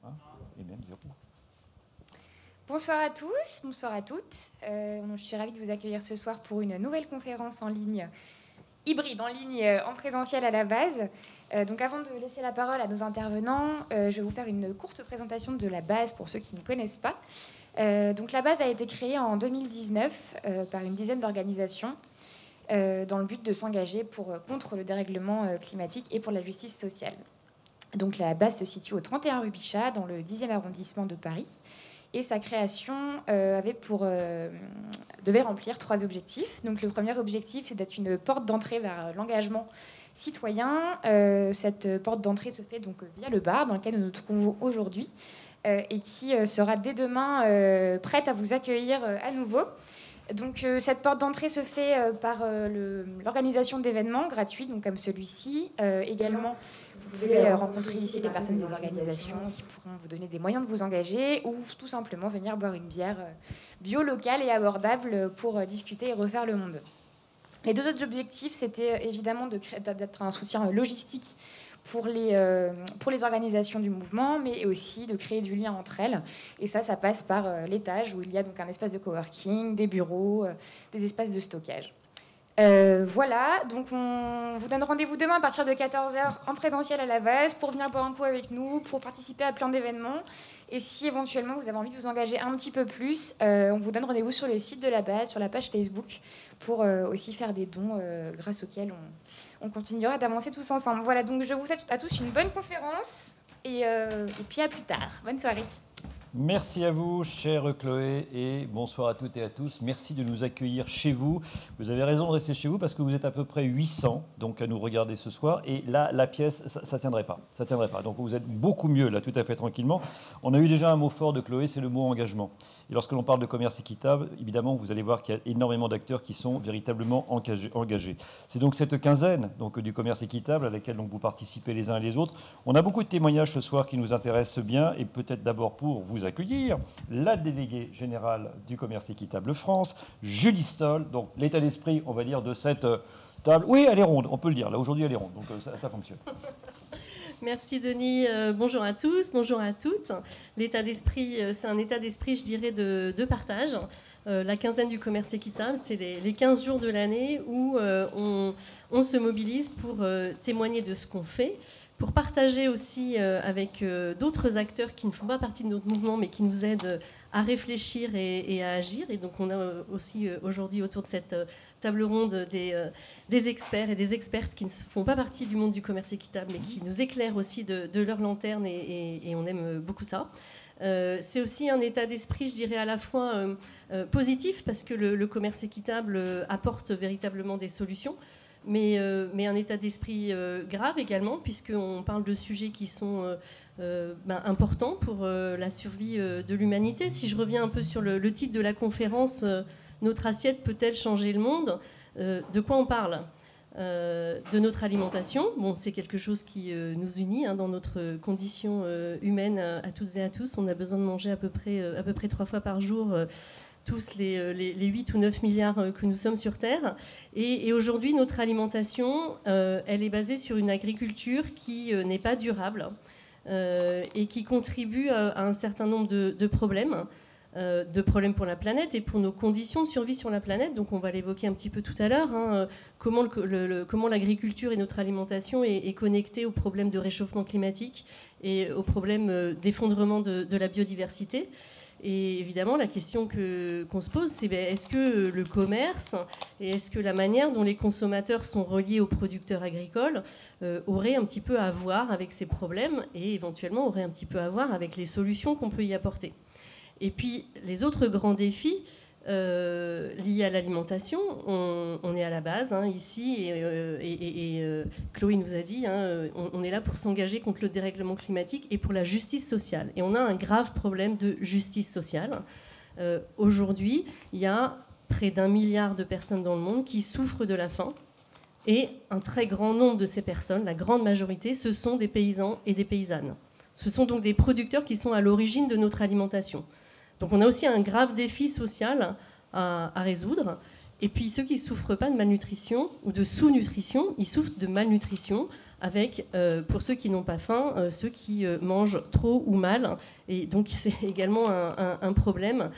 1 et même 0. Bonsoir à tous, bonsoir à toutes. Je suis ravie de vous accueillir ce soir pour une nouvelle conférence en ligne, hybride, en ligne, en présentiel à la base. Donc avant de laisser la parole à nos intervenants, je vais vous faire une courte présentation de la base pour ceux qui ne connaissent pas. Donc la base a été créée en 2019 par une dizaine d'organisations dans le but de s'engager contre le dérèglement climatique et pour la justice sociale. Donc la base se situe au 31 rue Bichat, dans le 10e arrondissement de Paris. Et sa création devait remplir 3 objectifs. Donc le premier objectif, c'est d'être une porte d'entrée vers l'engagement citoyen. Cette porte d'entrée se fait donc via le bar dans lequel nous nous trouvons aujourd'hui et qui sera dès demain prête à vous accueillir à nouveau. Donc cette porte d'entrée se fait par l'organisation d'événements gratuits, donc comme celui-ci. Également, vous pouvez rencontrer ici des personnes des organisations qui pourront vous donner des moyens de vous engager ou tout simplement venir boire une bière bio, locale et abordable pour discuter et refaire le monde. Les 2 autres objectifs, c'était évidemment d'être un soutien logistique pour les organisations du mouvement, mais aussi de créer du lien entre elles. Et ça passe par l'étage où il y a donc un espace de coworking, des bureaux, des espaces de stockage. Voilà, donc on vous donne rendez-vous demain à partir de 14h en présentiel à la base pour venir boire un coup avec nous, pour participer à plein d'événements. Et si éventuellement vous avez envie de vous engager un petit peu plus, on vous donne rendez-vous sur le site de la base, sur la page Facebook, pour aussi faire des dons grâce auxquels on continuera d'avancer tous ensemble. Voilà, donc je vous souhaite à tous une bonne conférence et puis à plus tard. Bonne soirée. Merci à vous, chère Chloé, et bonsoir à toutes et à tous. Merci de nous accueillir chez vous. Vous avez raison de rester chez vous parce que vous êtes à peu près 800 donc, à nous regarder ce soir. Et là, la pièce, ça ne tiendrait pas. Ça tiendrait pas. Donc vous êtes beaucoup mieux, là, tout à fait tranquillement. On a eu déjà un mot fort de Chloé, c'est le mot engagement. Et lorsque l'on parle de commerce équitable, évidemment, vous allez voir qu'il y a énormément d'acteurs qui sont véritablement engagés. C'est donc cette quinzaine donc, du commerce équitable à laquelle donc, vous participez les uns et les autres. On a beaucoup de témoignages ce soir qui nous intéressent bien et peut-être d'abord pour vous accueillir la déléguée générale du commerce équitable France, Julie Stoll. Donc l'état d'esprit, on va dire, de cette table. Oui, elle est ronde, on peut le dire. Là, aujourd'hui, elle est ronde, donc ça fonctionne. Merci Denis, bonjour à tous, bonjour à toutes. L'état d'esprit, c'est un état d'esprit, je dirais, de partage. La quinzaine du commerce équitable, c'est les 15 jours de l'année où on se mobilise pour témoigner de ce qu'on fait, pour partager aussi avec d'autres acteurs qui ne font pas partie de notre mouvement, mais qui nous aident à réfléchir et à agir. Et donc on a aussi aujourd'hui autour de cette table ronde des experts et des expertes qui ne font pas partie du monde du commerce équitable, mais qui nous éclairent aussi de leur lanterne, et on aime beaucoup ça. C'est aussi un état d'esprit, je dirais, à la fois positif, parce que le commerce équitable apporte véritablement des solutions, mais un état d'esprit grave également, puisqu'on parle de sujets qui sont importants pour la survie de l'humanité. Si je reviens un peu sur le titre de la conférence, notre assiette peut-elle changer le monde ? De quoi on parle ? De notre alimentation. Bon, c'est quelque chose qui nous unit dans notre condition humaine à toutes et à tous. On a besoin de manger à peu près 3 fois par jour, tous les 8 ou 9 milliards que nous sommes sur Terre. Et aujourd'hui, notre alimentation, elle est basée sur une agriculture qui n'est pas durable et qui contribue à un certain nombre de problèmes. Pour la planète et pour nos conditions de survie sur la planète. Donc on va l'évoquer un petit peu tout à l'heure, comment l'agriculture et notre alimentation est connectée aux problèmes de réchauffement climatique et aux problèmes d'effondrement de la biodiversité. Et évidemment, la question qu'on se pose, c'est est-ce que le commerce et est-ce que la manière dont les consommateurs sont reliés aux producteurs agricoles aurait un petit peu à voir avec ces problèmes et éventuellement aurait un petit peu à voir avec les solutions qu'on peut y apporter. Et puis, les autres grands défis liés à l'alimentation, on est à la base ici, et Chloé nous a dit, on est là pour s'engager contre le dérèglement climatique et pour la justice sociale. Et on a un grave problème de justice sociale. Aujourd'hui, il y a près d'1 milliard de personnes dans le monde qui souffrent de la faim. Et un très grand nombre de ces personnes, la grande majorité, ce sont des paysans et des paysannes. Ce sont donc des producteurs qui sont à l'origine de notre alimentation. Donc on a aussi un grave défi social à résoudre. Et puis ceux qui ne souffrent pas de malnutrition ou de sous-nutrition, ils souffrent de malnutrition avec, pour ceux qui n'ont pas faim, ceux qui mangent trop ou mal. Et donc c'est également un problème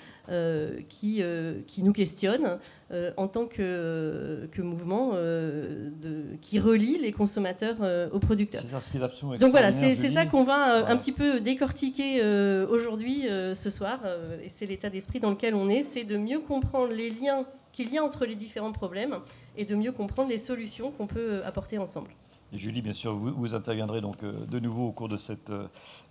qui nous questionne en tant que mouvement qui relie les consommateurs aux producteurs. Donc voilà, c'est ça qu'on va un petit peu décortiquer aujourd'hui, ce soir, et c'est l'état d'esprit dans lequel on est, c'est de mieux comprendre les liens qu'il y a entre les différents problèmes et de mieux comprendre les solutions qu'on peut apporter ensemble. Et Julie, bien sûr, vous interviendrez donc de nouveau au cours de cette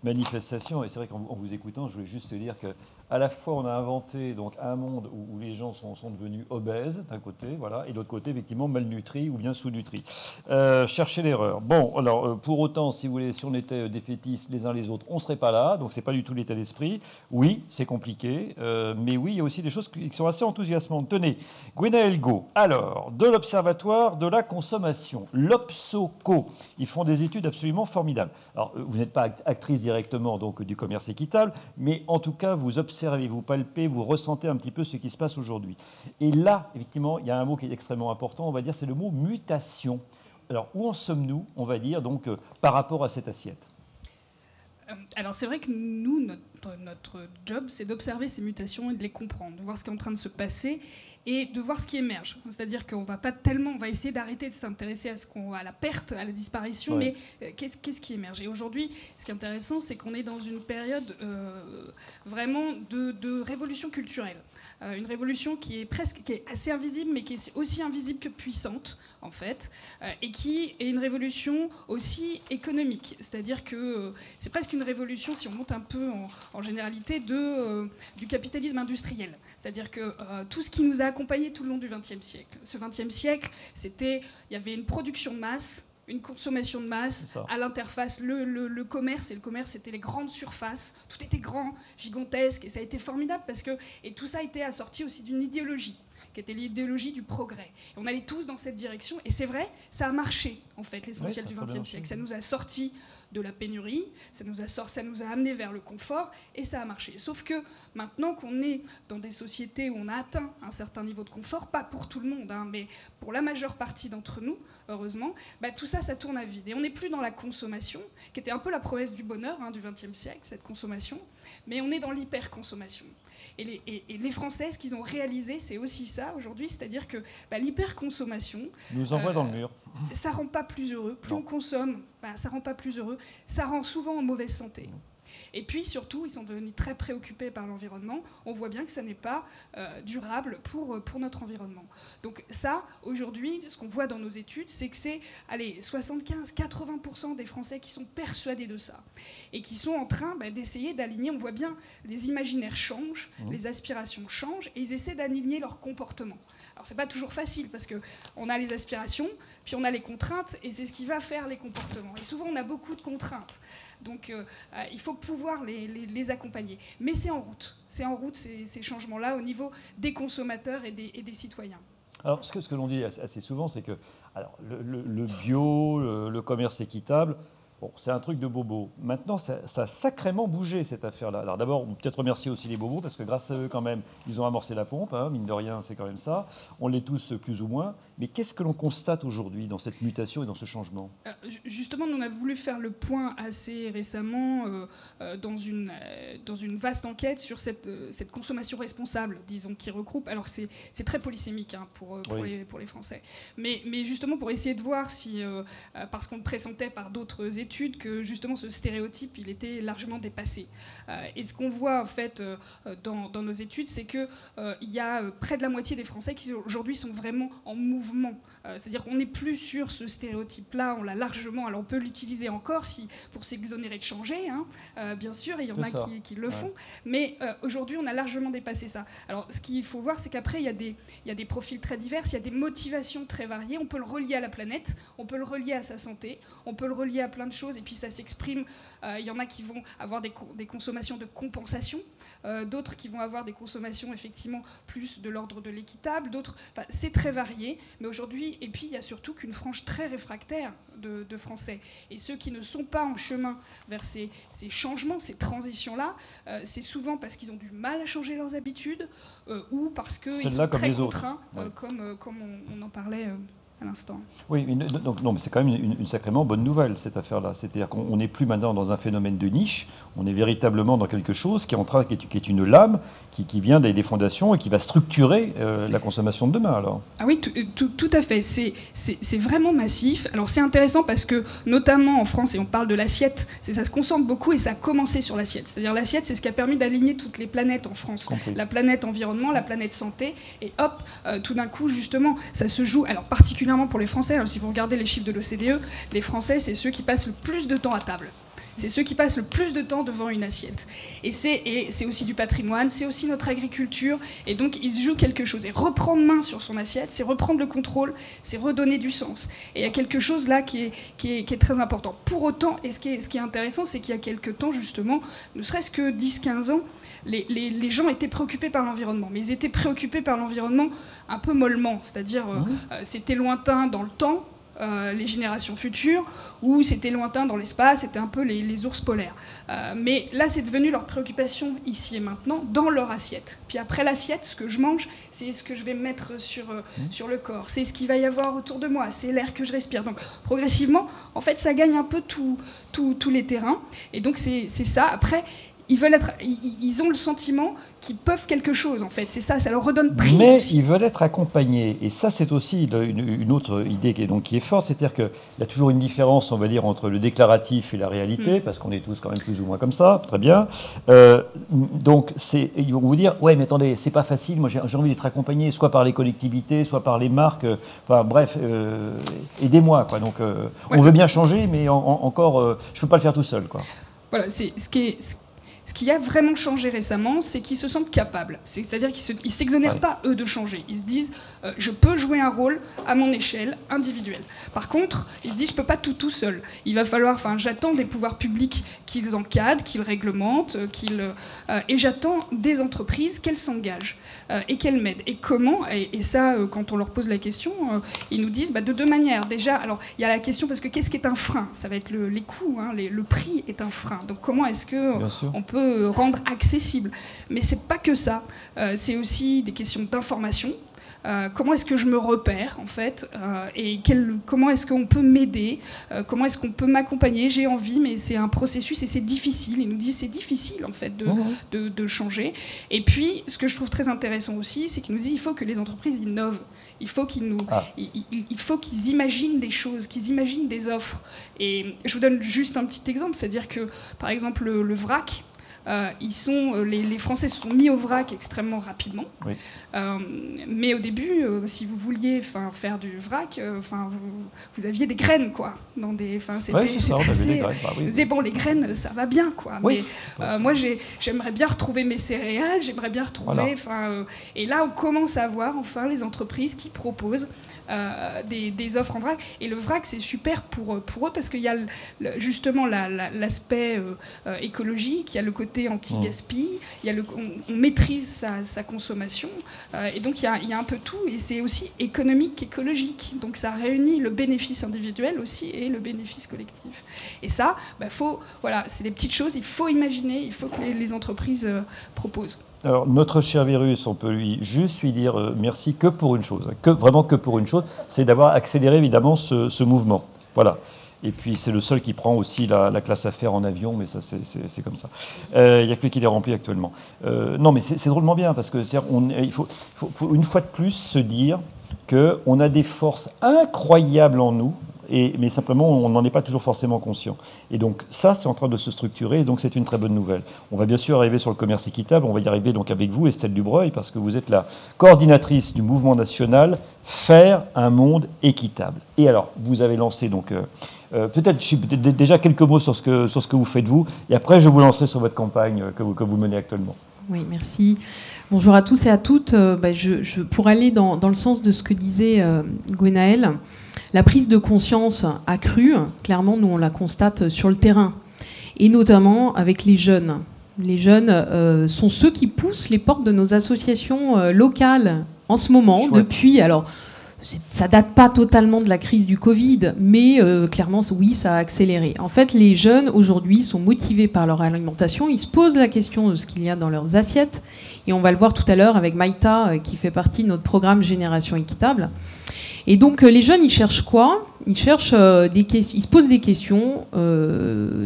manifestation. Et c'est vrai qu'en vous écoutant, je voulais juste te dire qu'à la fois, on a inventé donc un monde où les gens sont devenus obèses, d'un côté, voilà, et de l'autre côté, effectivement, malnutris ou bien sous-nutris. Cherchez l'erreur. Bon, alors, pour autant, si vous voulez, si on était défaitistes les uns les autres, on ne serait pas là. Donc, ce n'est pas du tout l'état d'esprit. Oui, c'est compliqué. Mais oui, il y a aussi des choses qui sont assez enthousiasmantes. Tenez, Gwenaëlle Go, alors, de l'Observatoire de la consommation, l'Obsoco. Ils font des études absolument formidables. Alors, vous n'êtes pas actrice directement donc, du commerce équitable, mais en tout cas, vous observez, vous palpez, vous ressentez un petit peu ce qui se passe aujourd'hui. Et là, effectivement, il y a un mot qui est extrêmement important, on va dire, c'est le mot mutation. Alors, où en sommes-nous, on va dire, donc, par rapport à cette assiette ? Alors c'est vrai que nous, notre job, c'est d'observer ces mutations et de les comprendre, de voir ce qui est en train de se passer et de voir ce qui émerge. C'est-à-dire qu'on va pas tellement, on va essayer d'arrêter de s'intéresser à la perte, à la disparition, ouais. Mais qu'est-ce qui émerge ? Et aujourd'hui, ce qui est intéressant, c'est qu'on est dans une période vraiment de révolution culturelle. Une révolution qui est assez invisible, mais qui est aussi invisible que puissante, en fait, et qui est une révolution aussi économique. C'est-à-dire que c'est presque une révolution, si on monte un peu en généralité, du capitalisme industriel. C'est-à-dire que tout ce qui nous a accompagnés tout le long du XXe siècle. Ce XXe siècle, il y avait une production de masse, une consommation de masse, à l'interface, le commerce, et le commerce, c'était les grandes surfaces, tout était grand, gigantesque, et ça a été formidable et tout ça a été assorti aussi d'une idéologie, qui était l'idéologie du progrès. Et on allait tous dans cette direction, et c'est vrai, ça a marché, en fait, l'essentiel du XXe siècle. Ça nous a sortis de la pénurie, ça nous a amené vers le confort, et ça a marché. Sauf que maintenant qu'on est dans des sociétés où on a atteint un certain niveau de confort, pas pour tout le monde, hein, mais pour la majeure partie d'entre nous, heureusement, tout ça, ça tourne à vide. Et on n'est plus dans la consommation, qui était un peu la promesse du bonheur du XXe siècle, cette consommation, mais on est dans l'hyperconsommation. Et les Français, ce qu'ils ont réalisé, c'est aussi ça aujourd'hui, c'est-à-dire que l'hyperconsommation nous envoie dans le mur. Ça rend pas plus heureux. Plus on consomme, ça rend pas plus heureux. Ça rend souvent en mauvaise santé. Et puis surtout, ils sont devenus très préoccupés par l'environnement. On voit bien que ça n'est pas durable pour notre environnement. Donc ça, aujourd'hui, ce qu'on voit dans nos études, c'est que c'est 75-80% des Français qui sont persuadés de ça et qui sont en train d'essayer d'aligner. On voit bien, les imaginaires changent, les aspirations changent, et ils essaient d'aligner leur comportement. Alors c'est pas toujours facile parce qu'on a les aspirations, puis on a les contraintes, et c'est ce qui va faire les comportements. Et souvent, on a beaucoup de contraintes. Donc il faut pouvoir les accompagner. Mais c'est en route. C'est en route ces changements-là au niveau des consommateurs et des citoyens. Alors ce que l'on dit assez souvent, c'est que alors, le bio, le commerce équitable, bon, c'est un truc de bobo. Maintenant, ça a sacrément bougé, cette affaire-là. Alors d'abord, on peut peut-être remercier aussi les bobos, parce que grâce à eux, quand même, ils ont amorcé la pompe, hein, mine de rien, c'est quand même ça. On l'est tous plus ou moins. Mais qu'est-ce que l'on constate aujourd'hui dans cette mutation et dans ce changement ? Justement, on a voulu faire le point assez récemment dans une vaste enquête sur cette consommation responsable, disons, qui regroupe... Alors c'est très polysémique pour les Français. Mais justement, pour essayer de voir si... parce qu'on le pressentait par d'autres études, que justement ce stéréotype, il était largement dépassé. Et ce qu'on voit en fait dans nos études, c'est qu'il y a près de la moitié des Français qui aujourd'hui sont vraiment en mouvement. C'est-à-dire qu'on n'est plus sur ce stéréotype-là, on l'a largement... Alors on peut l'utiliser encore pour s'exonérer de changer, bien sûr, et il y en a qui le font, mais aujourd'hui on a largement dépassé ça. Alors ce qu'il faut voir, c'est qu'après il y a des profils très divers, il y a des motivations très variées, on peut le relier à la planète, on peut le relier à sa santé, on peut le relier à plein de choses, et puis ça s'exprime. Il y en a qui vont avoir des consommations de compensation, d'autres qui vont avoir des consommations effectivement plus de l'ordre de l'équitable, d'autres... Enfin, c'est très varié, mais aujourd'hui, et puis il y a surtout qu'une frange très réfractaire de Français. Et ceux qui ne sont pas en chemin vers ces changements, ces transitions-là, c'est souvent parce qu'ils ont du mal à changer leurs habitudes ou parce qu'ils sont très contraints, comme on en parlait à l'instant. Oui, donc, non, mais c'est quand même une sacrément bonne nouvelle, cette affaire-là. C'est-à-dire qu'on n'est plus maintenant dans un phénomène de niche, on est véritablement dans quelque chose qui est une lame qui vient des fondations et qui va structurer la consommation de demain, alors. Ah oui, tout à fait. C'est vraiment massif. Alors c'est intéressant parce que, notamment en France, et on parle de l'assiette, ça se concentre beaucoup et ça a commencé sur l'assiette. C'est-à-dire l'assiette, c'est ce qui a permis d'aligner toutes les planètes en France. Compris. La planète environnement, la planète santé, et hop, tout d'un coup, justement, ça se joue. Alors particulièrement pour les Français, alors, si vous regardez les chiffres de l'OCDE, les Français, c'est ceux qui passent le plus de temps à table. C'est ceux qui passent le plus de temps devant une assiette. Et c'est aussi du patrimoine, c'est aussi notre agriculture. Et donc, il se joue quelque chose. Et reprendre main sur son assiette, c'est reprendre le contrôle, c'est redonner du sens. Et il y a quelque chose là qui est très important. Pour autant, et ce qui est intéressant, c'est qu'il y a quelque temps, justement, ne serait-ce que 10-15 ans, les gens étaient préoccupés par l'environnement. Mais ils étaient préoccupés par l'environnement un peu mollement. C'est-à-dire, c'était lointain dans le temps, les générations futures, ou c'était lointain dans l'espace, c'était un peu les ours polaires. Mais là, c'est devenu leur préoccupation ici et maintenant, dans leur assiette. Puis après l'assiette, ce que je mange, c'est ce que je vais mettre sur le corps, c'est ce qu'il va y avoir autour de moi, c'est l'air que je respire. Donc progressivement, en fait, ça gagne un peu tous les terrains. Et donc c'est ça. Après, ils ont le sentiment qu'ils peuvent quelque chose, en fait. C'est ça, ça leur redonne prise. Mais aussi. ils veulent être accompagnés. Et ça, c'est aussi une autre idée qui est forte. C'est-à-dire qu'il y a toujours une différence, on va dire, entre le déclaratif et la réalité, parce qu'on est tous quand même plus ou moins comme ça, très bien. Donc, ils vont vous dire, ouais, mais attendez, c'est pas facile. Moi, j'ai envie d'être accompagné, soit par les collectivités, soit par les marques. Enfin, bref, aidez-moi, quoi. Donc, on veut bien changer, mais encore, je peux pas le faire tout seul, quoi. Voilà, c'est ce qui a vraiment changé récemment, c'est qu'ils se sentent capables. C'est-à-dire qu'ils ne s'exonèrent pas, eux, de changer. Ils se disent, je peux jouer un rôle à mon échelle individuelle. Par contre, ils se disent, je ne peux pas tout seul. Il va falloir, j'attends des pouvoirs publics qu'ils encadrent, qu'ils réglementent, et j'attends des entreprises qu'elles s'engagent et qu'elles m'aident. Et comment ? Et ça, quand on leur pose la question, ils nous disent, de deux manières. Déjà, alors, il y a la question, parce que qu'est-ce qui est un frein ? Ça va être les coûts, le prix est un frein. Donc comment est-ce qu'on peut rendre accessible. Mais c'est pas que ça. C'est aussi des questions d'information. Comment est-ce que je me repère, en fait, et comment est-ce qu'on peut m'aider, comment est-ce qu'on peut m'accompagner. J'ai envie, mais c'est un processus et c'est difficile. Ils nous disent c'est difficile, en fait, de changer. Et puis, ce que je trouve très intéressant aussi, c'est qu'ils nous disent il faut que les entreprises innovent. Il faut qu'ils imaginent des choses, qu'ils imaginent des offres. Et je vous donne juste un petit exemple, c'est-à-dire que, par exemple, le vrac, les Français se sont mis au vrac extrêmement rapidement. Oui. Mais au début, si vous vouliez faire du vrac, vous aviez des graines, quoi. C'était ça, on avait des graines. Vous disiez, bon, les graines, ça va bien, quoi. Oui. Mais moi, j'aimerais bien retrouver mes céréales, j'aimerais bien retrouver... Voilà. Et là, on commence à voir, enfin, les entreprises qui proposent des offres en vrac. Et le vrac, c'est super pour eux, parce qu'il y a justement l'aspect écologique, il y a le côté anti-gaspi, on maîtrise sa consommation, et donc il y a un peu tout, et c'est aussi économique, écologique. Donc ça réunit le bénéfice individuel aussi et le bénéfice collectif. Et ça, c'est des petites choses, il faut imaginer, il faut que les entreprises proposent. Alors, notre cher Virus, on peut juste lui dire merci que pour une chose, vraiment que pour une chose, c'est d'avoir accéléré évidemment ce mouvement. Voilà. Et puis, c'est le seul qui prend aussi la classe affaires en avion, mais ça, c'est comme ça. Il n'y a que lui qui les remplit actuellement. Non, mais c'est drôlement bien, parce que il faut une fois de plus se dire qu'on a des forces incroyables en nous, mais simplement, on n'en est pas toujours forcément conscient. Et donc, ça, c'est en train de se structurer, et donc c'est une très bonne nouvelle. On va bien sûr arriver sur le commerce équitable, on va y arriver donc avec vous, Estelle Dubreuil, parce que vous êtes la coordinatrice du mouvement national Faire un monde équitable. Et alors, vous avez lancé donc... peut-être déjà quelques mots sur ce que vous faites vous, et après je vous lancerai sur votre campagne que vous menez actuellement. Oui, merci. Bonjour à tous et à toutes. Pour aller dans le sens de ce que disait Gwenaëlle, la prise de conscience accrue, clairement, nous on la constate sur le terrain, et notamment avec les jeunes. Les jeunes sont ceux qui poussent les portes de nos associations locales en ce moment, chouette. Depuis... Alors, ça date pas totalement de la crise du Covid, mais clairement, oui, ça a accéléré. En fait, les jeunes, aujourd'hui, sont motivés par leur alimentation. Ils se posent la question de ce qu'il y a dans leurs assiettes. Et on va le voir tout à l'heure avec Maïta, qui fait partie de notre programme Génération Équitable. Et donc les jeunes, ils cherchent quoi? Ils cherchent ils se posent des questions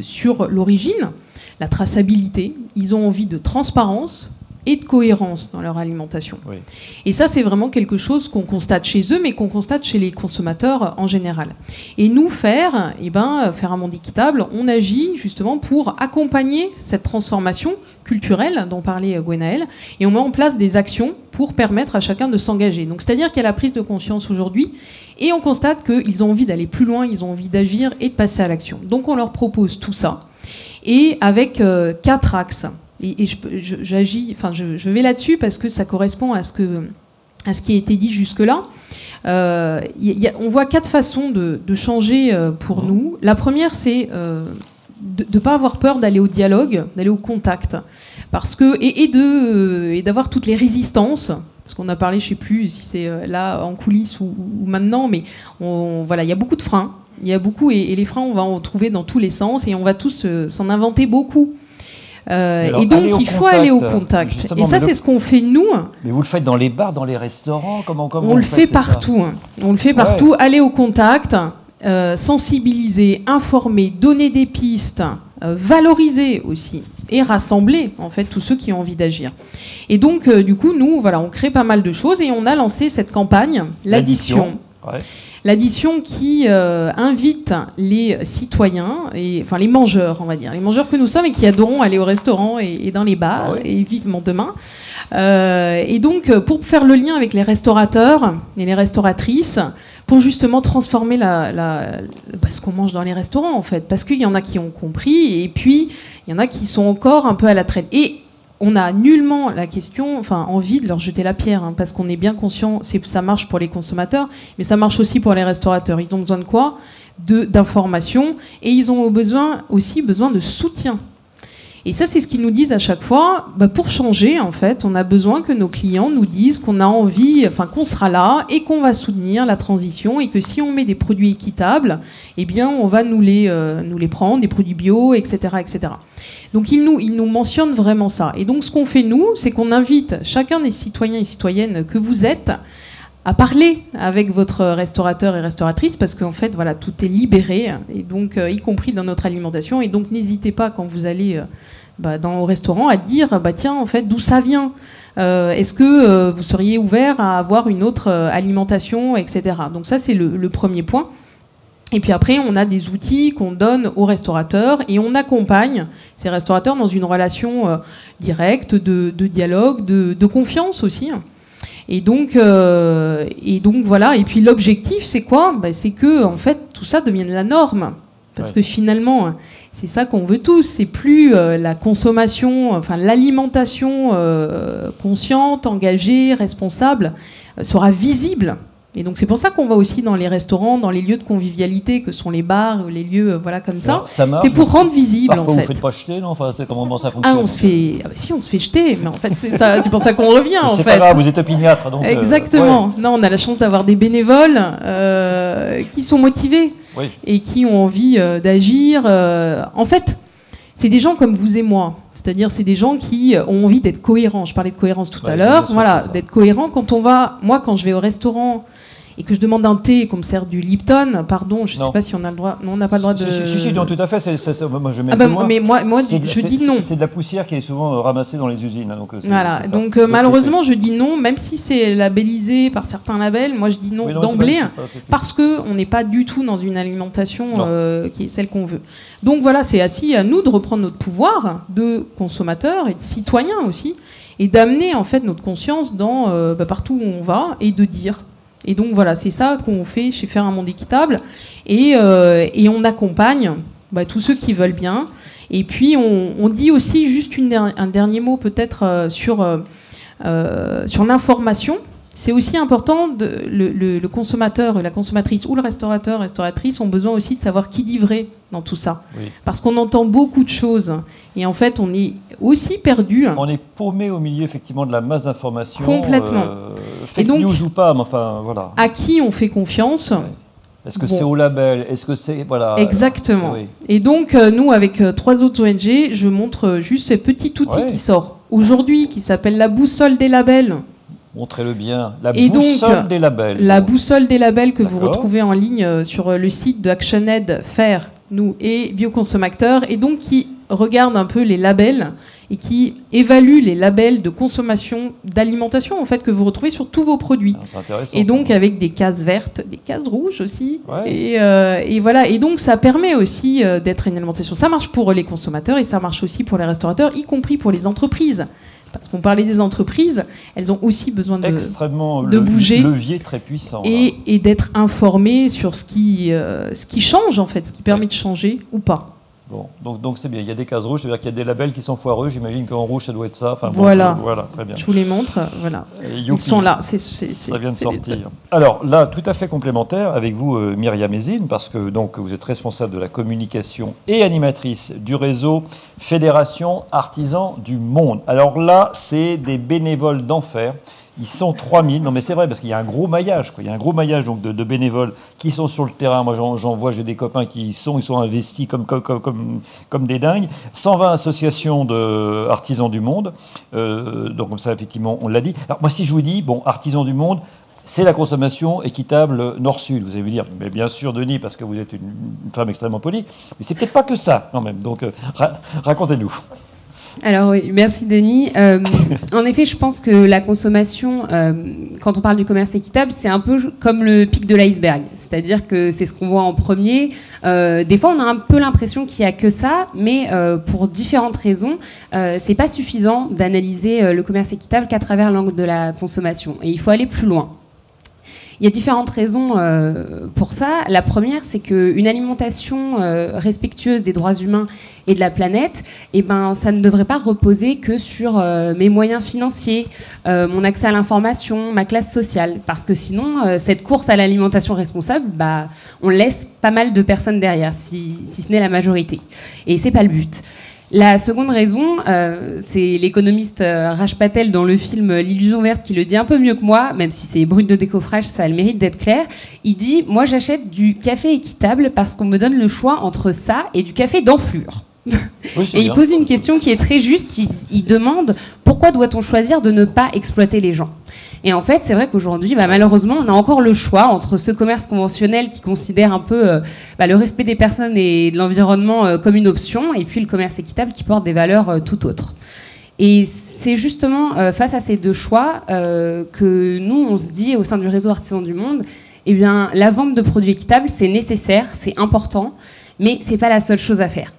sur l'origine, la traçabilité. Ils ont envie de transparence et de cohérence dans leur alimentation. Oui. Et ça, c'est vraiment quelque chose qu'on constate chez eux, mais qu'on constate chez les consommateurs en général. Et nous, Faire un monde équitable, on agit justement pour accompagner cette transformation culturelle dont parlait Gwenaëlle, et on met en place des actions pour permettre à chacun de s'engager. Donc, c'est-à-dire qu'il y a la prise de conscience aujourd'hui, et on constate qu'ils ont envie d'aller plus loin, ils ont envie d'agir et de passer à l'action. Donc, on leur propose tout ça, et avec 4 axes. Et je vais là-dessus parce que ça correspond à ce qui a été dit jusque-là. On voit 4 façons de changer pour nous. La première, c'est de ne pas avoir peur d'aller au dialogue, d'aller au contact. Et d'avoir toutes les résistances. Parce qu'on a parlé, je ne sais plus si c'est là en coulisses ou maintenant, mais il y a beaucoup de freins. Il y a beaucoup, et les freins, on va en trouver dans tous les sens, et on va tous s'en inventer beaucoup. Et donc, il faut aller au contact. Et ça, c'est ce qu'on fait, nous. Mais vous le faites dans les bars, dans les restaurants? Comment on le fait partout. On le fait partout. Ouais. Aller au contact, sensibiliser, informer, donner des pistes, valoriser aussi, et rassembler, en fait, tous ceux qui ont envie d'agir. Et donc, du coup, nous, on crée pas mal de choses, et on a lancé cette campagne, l'addition. Ouais. L'addition qui invite les citoyens, les mangeurs, on va dire, les mangeurs que nous sommes et qui adorons aller au restaurant et dans les bars, et vivement demain. Et donc, pour faire le lien avec les restaurateurs et les restauratrices, pour justement transformer ce qu'on mange dans les restaurants, en fait. Parce qu'il y en a qui ont compris, et puis il y en a qui sont encore un peu à la traîne. Et on n'a nullement envie de leur jeter la pierre, parce qu'on est bien conscient, ça marche pour les consommateurs, mais ça marche aussi pour les restaurateurs. Ils ont besoin de quoi? D'informations, et ils ont aussi besoin de soutien. Et ça, c'est ce qu'ils nous disent à chaque fois. Pour changer, en fait, on a besoin que nos clients nous disent qu'on a envie, qu'on sera là et qu'on va soutenir la transition, et que si on met des produits équitables, eh bien, on va nous les prendre, des produits bio, etc., etc. Donc, ils nous mentionnent vraiment ça. Et donc, ce qu'on fait, nous, c'est qu'on invite chacun des citoyens et citoyennes que vous êtes à parler avec votre restaurateur et restauratrice, parce qu'en fait, tout est libéré, et donc, y compris dans notre alimentation. Et donc, n'hésitez pas, quand vous allez au restaurant, à dire, tiens, en fait, d'où ça vient? Est-ce que vous seriez ouvert à avoir une autre alimentation, etc. Donc ça, c'est le premier point. Et puis après, on a des outils qu'on donne aux restaurateurs, et on accompagne ces restaurateurs dans une relation directe, de dialogue, de confiance aussi. Et donc voilà. Et puis l'objectif, c'est quoi? C'est que, en fait, tout ça devienne la norme. Parce que finalement, c'est ça qu'on veut tous. C'est plus la consommation, l'alimentation consciente, engagée, responsable, sera visible. Et donc c'est pour ça qu'on va aussi dans les restaurants, dans les lieux de convivialité que sont les bars, les lieux comme ça. Alors, ça marche, c'est pour rendre visible, parfois, en fait. vous ne faites pas jeter, non? C'est comment ça fonctionne? On se fait jeter, mais en fait c'est pour ça qu'on revient. C'est pas grave, vous êtes opiniâtre. Donc, exactement. Non, on a la chance d'avoir des bénévoles qui sont motivés et qui ont envie d'agir. En fait, c'est des gens comme vous et moi. C'est-à-dire, c'est des gens qui ont envie d'être cohérents. Je parlais de cohérence tout à l'heure. D'être cohérent. Moi, quand je vais au restaurant et que je demande un thé et qu'on me sert du Lipton, pardon, je ne sais pas si on a le droit. Non, on n'a pas le droit de. Si, non, tout à fait. Moi, je mets mais moi je dis non. C'est de la poussière qui est souvent ramassée dans les usines. Donc, donc malheureusement, je dis non, même si c'est labellisé par certains labels. Moi, je dis non d'emblée, parce qu'on n'est pas du tout dans une alimentation qui est celle qu'on veut. Donc voilà, c'est à nous de reprendre notre pouvoir de consommateurs et de citoyens aussi, et d'amener en fait notre conscience dans partout où on va, et de dire. Et donc voilà, c'est ça qu'on fait chez Faire un monde équitable, et on accompagne tous ceux qui veulent bien. Et puis on dit aussi juste un dernier mot peut-être sur l'information. C'est aussi important, le consommateur, la consommatrice ou le restaurateur, restauratrice ont besoin aussi de savoir qui dit vrai dans tout ça. Oui. Parce qu'on entend beaucoup de choses, et en fait on est aussi perdu. On est paumé au milieu effectivement de la masse d'informations. Complètement. Fake news ou pas, mais enfin voilà. À qui on fait confiance? Ouais. Est-ce que c'est au label? Est-ce que c'est... Voilà. Exactement. Oui. Et donc, nous, avec 3 autres ONG, je montre juste ce petit outil qui sort aujourd'hui, qui s'appelle la boussole des labels. Montrez-le bien. La Et boussole donc, des labels. La boussole des labels que vous D'accord. retrouvez en ligne sur le site d'ActionAid, Faire, nous et Bioconsommateurs, et donc qui regarde un peu les labels et qui évalue les labels de consommation d'alimentation en fait que vous retrouvez sur tous vos produits. Ah, c'est intéressant. Et donc ça. avec des cases vertes, des cases rouges aussi. Ouais. Et voilà. Et donc ça permet aussi d'être une alimentation. Ça marche pour les consommateurs et ça marche aussi pour les restaurateurs, y compris pour les entreprises. Parce qu'on parlait des entreprises, elles ont aussi besoin Extrêmement de bouger. levier très puissant. et d'être informées sur ce qui change en fait, ce qui permet de changer ou pas. Bon, donc c'est bien. Il y a des cases rouges, c'est-à-dire qu'il y a des labels qui sont foireux. J'imagine qu'en rouge, ça doit être ça. Enfin, Voilà. Voilà, très bien. Je vous les montre. Voilà. Et Ils youpi, sont là. ça vient de sortir. Alors là, tout à fait complémentaire avec vous, Myriam Ezine, parce que donc, vous êtes responsable de la communication et animatrice du réseau Fédération Artisans du Monde. Alors là, c'est des bénévoles d'enfer. Ils sont 3000. Non, mais c'est vrai, parce qu'il y a un gros maillage. Quoi. Il y a un gros maillage donc, de bénévoles qui sont sur le terrain. Moi, j'en vois, j'ai des copains qui ils sont investis comme des dingues. 120 associations d'artisans du monde. Donc, comme ça, effectivement, on l'a dit. Alors, moi, si je vous dis, bon, artisans du monde, c'est la consommation équitable nord-sud. Vous allez me dire, mais bien sûr, Denis, parce que vous êtes une femme extrêmement polie. Mais c'est peut-être pas que ça, quand même. Donc, racontez-nous. Alors oui, merci Denis. En effet, je pense que la consommation, quand on parle du commerce équitable, c'est un peu comme le pic de l'iceberg. C'est-à-dire que c'est ce qu'on voit en premier. Des fois, on a un peu l'impression qu'il n'y a que ça, mais pour différentes raisons, c'est pas suffisant d'analyser le commerce équitable qu'à travers l'angle de la consommation. Et il faut aller plus loin. Il y a différentes raisons pour ça. La première, c'est qu'une alimentation respectueuse des droits humains et de la planète, eh ben, ça ne devrait pas reposer que sur mes moyens financiers, mon accès à l'information, ma classe sociale. Parce que sinon, cette course à l'alimentation responsable, bah, on laisse pas mal de personnes derrière, si ce n'est la majorité. Et c'est pas le but. La seconde raison, c'est l'économiste Raj Patel dans le film L'illusion verte qui le dit un peu mieux que moi, même si c'est brut de décoffrage, ça a le mérite d'être clair. Il dit « Moi, j'achète du café équitable parce qu'on me donne le choix entre ça et du café d'enflure. » Oui, Et il pose une question qui est très juste. Il demande « Pourquoi doit-on choisir de ne pas exploiter les gens ?» Et en fait, c'est vrai qu'aujourd'hui, bah, malheureusement, on a encore le choix entre ce commerce conventionnel qui considère un peu le respect des personnes et de l'environnement comme une option, et puis le commerce équitable qui porte des valeurs tout autres. Et c'est justement face à ces deux choix que nous, on se dit au sein du réseau Artisans du Monde, eh bien, la vente de produits équitables, c'est nécessaire, c'est important, mais c'est pas la seule chose à faire.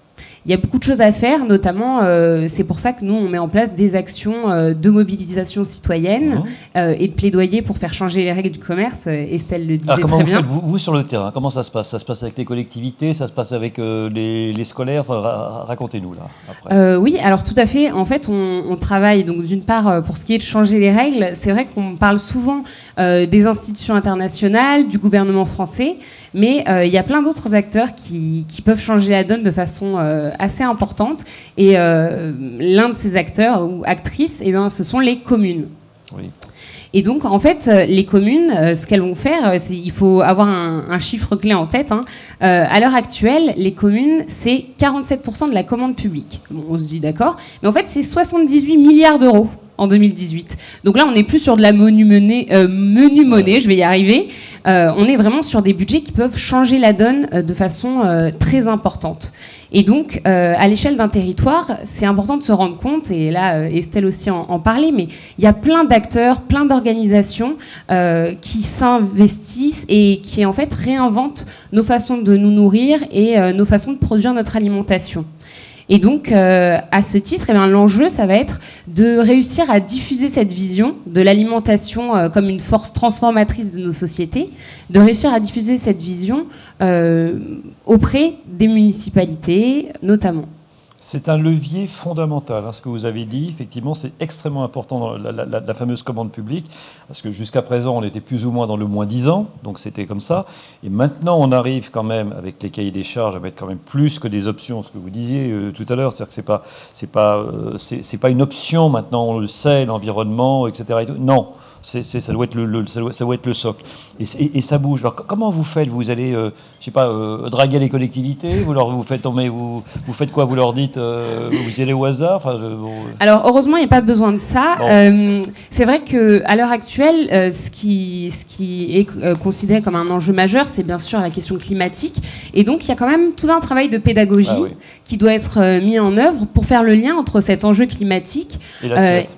Il y a beaucoup de choses à faire, notamment, c'est pour ça que nous, on met en place des actions de mobilisation citoyenne et de plaidoyer pour faire changer les règles du commerce. Estelle le disait Alors, comment très vous bien. faites, vous, sur le terrain, comment ça se passe? Ça se passe avec les collectivités, ça se passe avec les scolaires, enfin, racontez-nous là. Après. Oui, alors tout à fait. En fait, on travaille donc d'une part pour ce qui est de changer les règles. C'est vrai qu'on parle souvent des institutions internationales, du gouvernement français, mais il y a plein d'autres acteurs qui peuvent changer la donne de façon assez importante. Et l'un de ces acteurs ou actrices, eh bien, ce sont les communes. Oui. Et donc, en fait, les communes, ce qu'elles vont faire, il faut avoir un chiffre clé en tête. À l'heure actuelle, les communes, c'est 47% de la commande publique. Bon, on se dit d'accord, mais en fait, c'est 78 milliards d'euros en 2018. Donc là, on n'est plus sur de la menu monnaie, je vais y arriver. On est vraiment sur des budgets qui peuvent changer la donne de façon très importante. Et donc, à l'échelle d'un territoire, c'est important de se rendre compte, et là, Estelle aussi en parlait, mais il y a plein d'acteurs, plein d'organisations qui s'investissent et qui, en fait, réinventent nos façons de nous nourrir et nos façons de produire notre alimentation. Et donc, à ce titre, eh bien, l'enjeu, ça va être de réussir à diffuser cette vision de l'alimentation comme une force transformatrice de nos sociétés, de réussir à diffuser cette vision auprès des municipalités, notamment. C'est un levier fondamental, ce que vous avez dit. Effectivement, c'est extrêmement important dans la fameuse commande publique, parce que jusqu'à présent, on était plus ou moins dans le moins 10 ans, donc c'était comme ça. Et maintenant, on arrive quand même, avec les cahiers des charges, à mettre quand même plus que des options, ce que vous disiez tout à l'heure. C'est-à-dire que c'est pas une option maintenant, on le sait, l'environnement, etc. Et tout. Non, Ça doit être ça doit être le socle. Et ça bouge. Alors, comment vous faites? Vous allez, je sais pas, draguer les collectivités? Vous faites quoi? Vous leur dites, vous y allez au hasard? Alors, heureusement, il n'y a pas besoin de ça. Bon. C'est vrai qu'à l'heure actuelle, ce qui est considéré comme un enjeu majeur, c'est bien sûr la question climatique. Et donc, il y a quand même tout un travail de pédagogie qui doit être mis en œuvre pour faire le lien entre cet enjeu climatique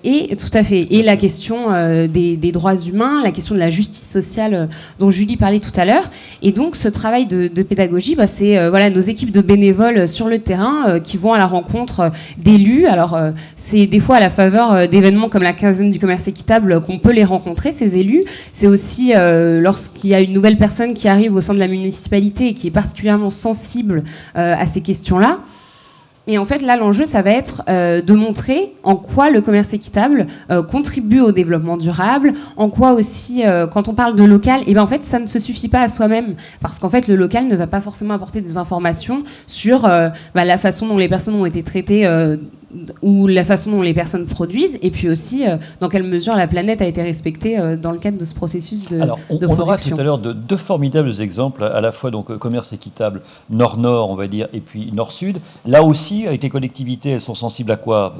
et tout à fait, et la question des droits humains, la question de la justice sociale dont Julie parlait tout à l'heure. Et donc, ce travail de pédagogie, c'est nos équipes de bénévoles sur le terrain qui vont à la rencontre d'élus. Alors, c'est des fois à la faveur d'événements comme la quinzaine du commerce équitable qu'on peut les rencontrer, ces élus. C'est aussi lorsqu'il y a une nouvelle personne qui arrive au sein de la municipalité et qui est particulièrement sensible à ces questions-là. Et en fait, là, l'enjeu, ça va être de montrer en quoi le commerce équitable contribue au développement durable, en quoi aussi, quand on parle de local, en fait, ça ne se suffit pas à soi-même, parce qu'en fait, le local ne va pas forcément apporter des informations sur la façon dont les personnes ont été traitées ou la façon dont les personnes produisent, et puis aussi dans quelle mesure la planète a été respectée dans le cadre de ce processus de production. On aura tout à l'heure deux formidables exemples, à la fois donc commerce équitable nord-nord, on va dire, et puis nord-sud. Là aussi, avec les collectivités, elles sont sensibles à quoi?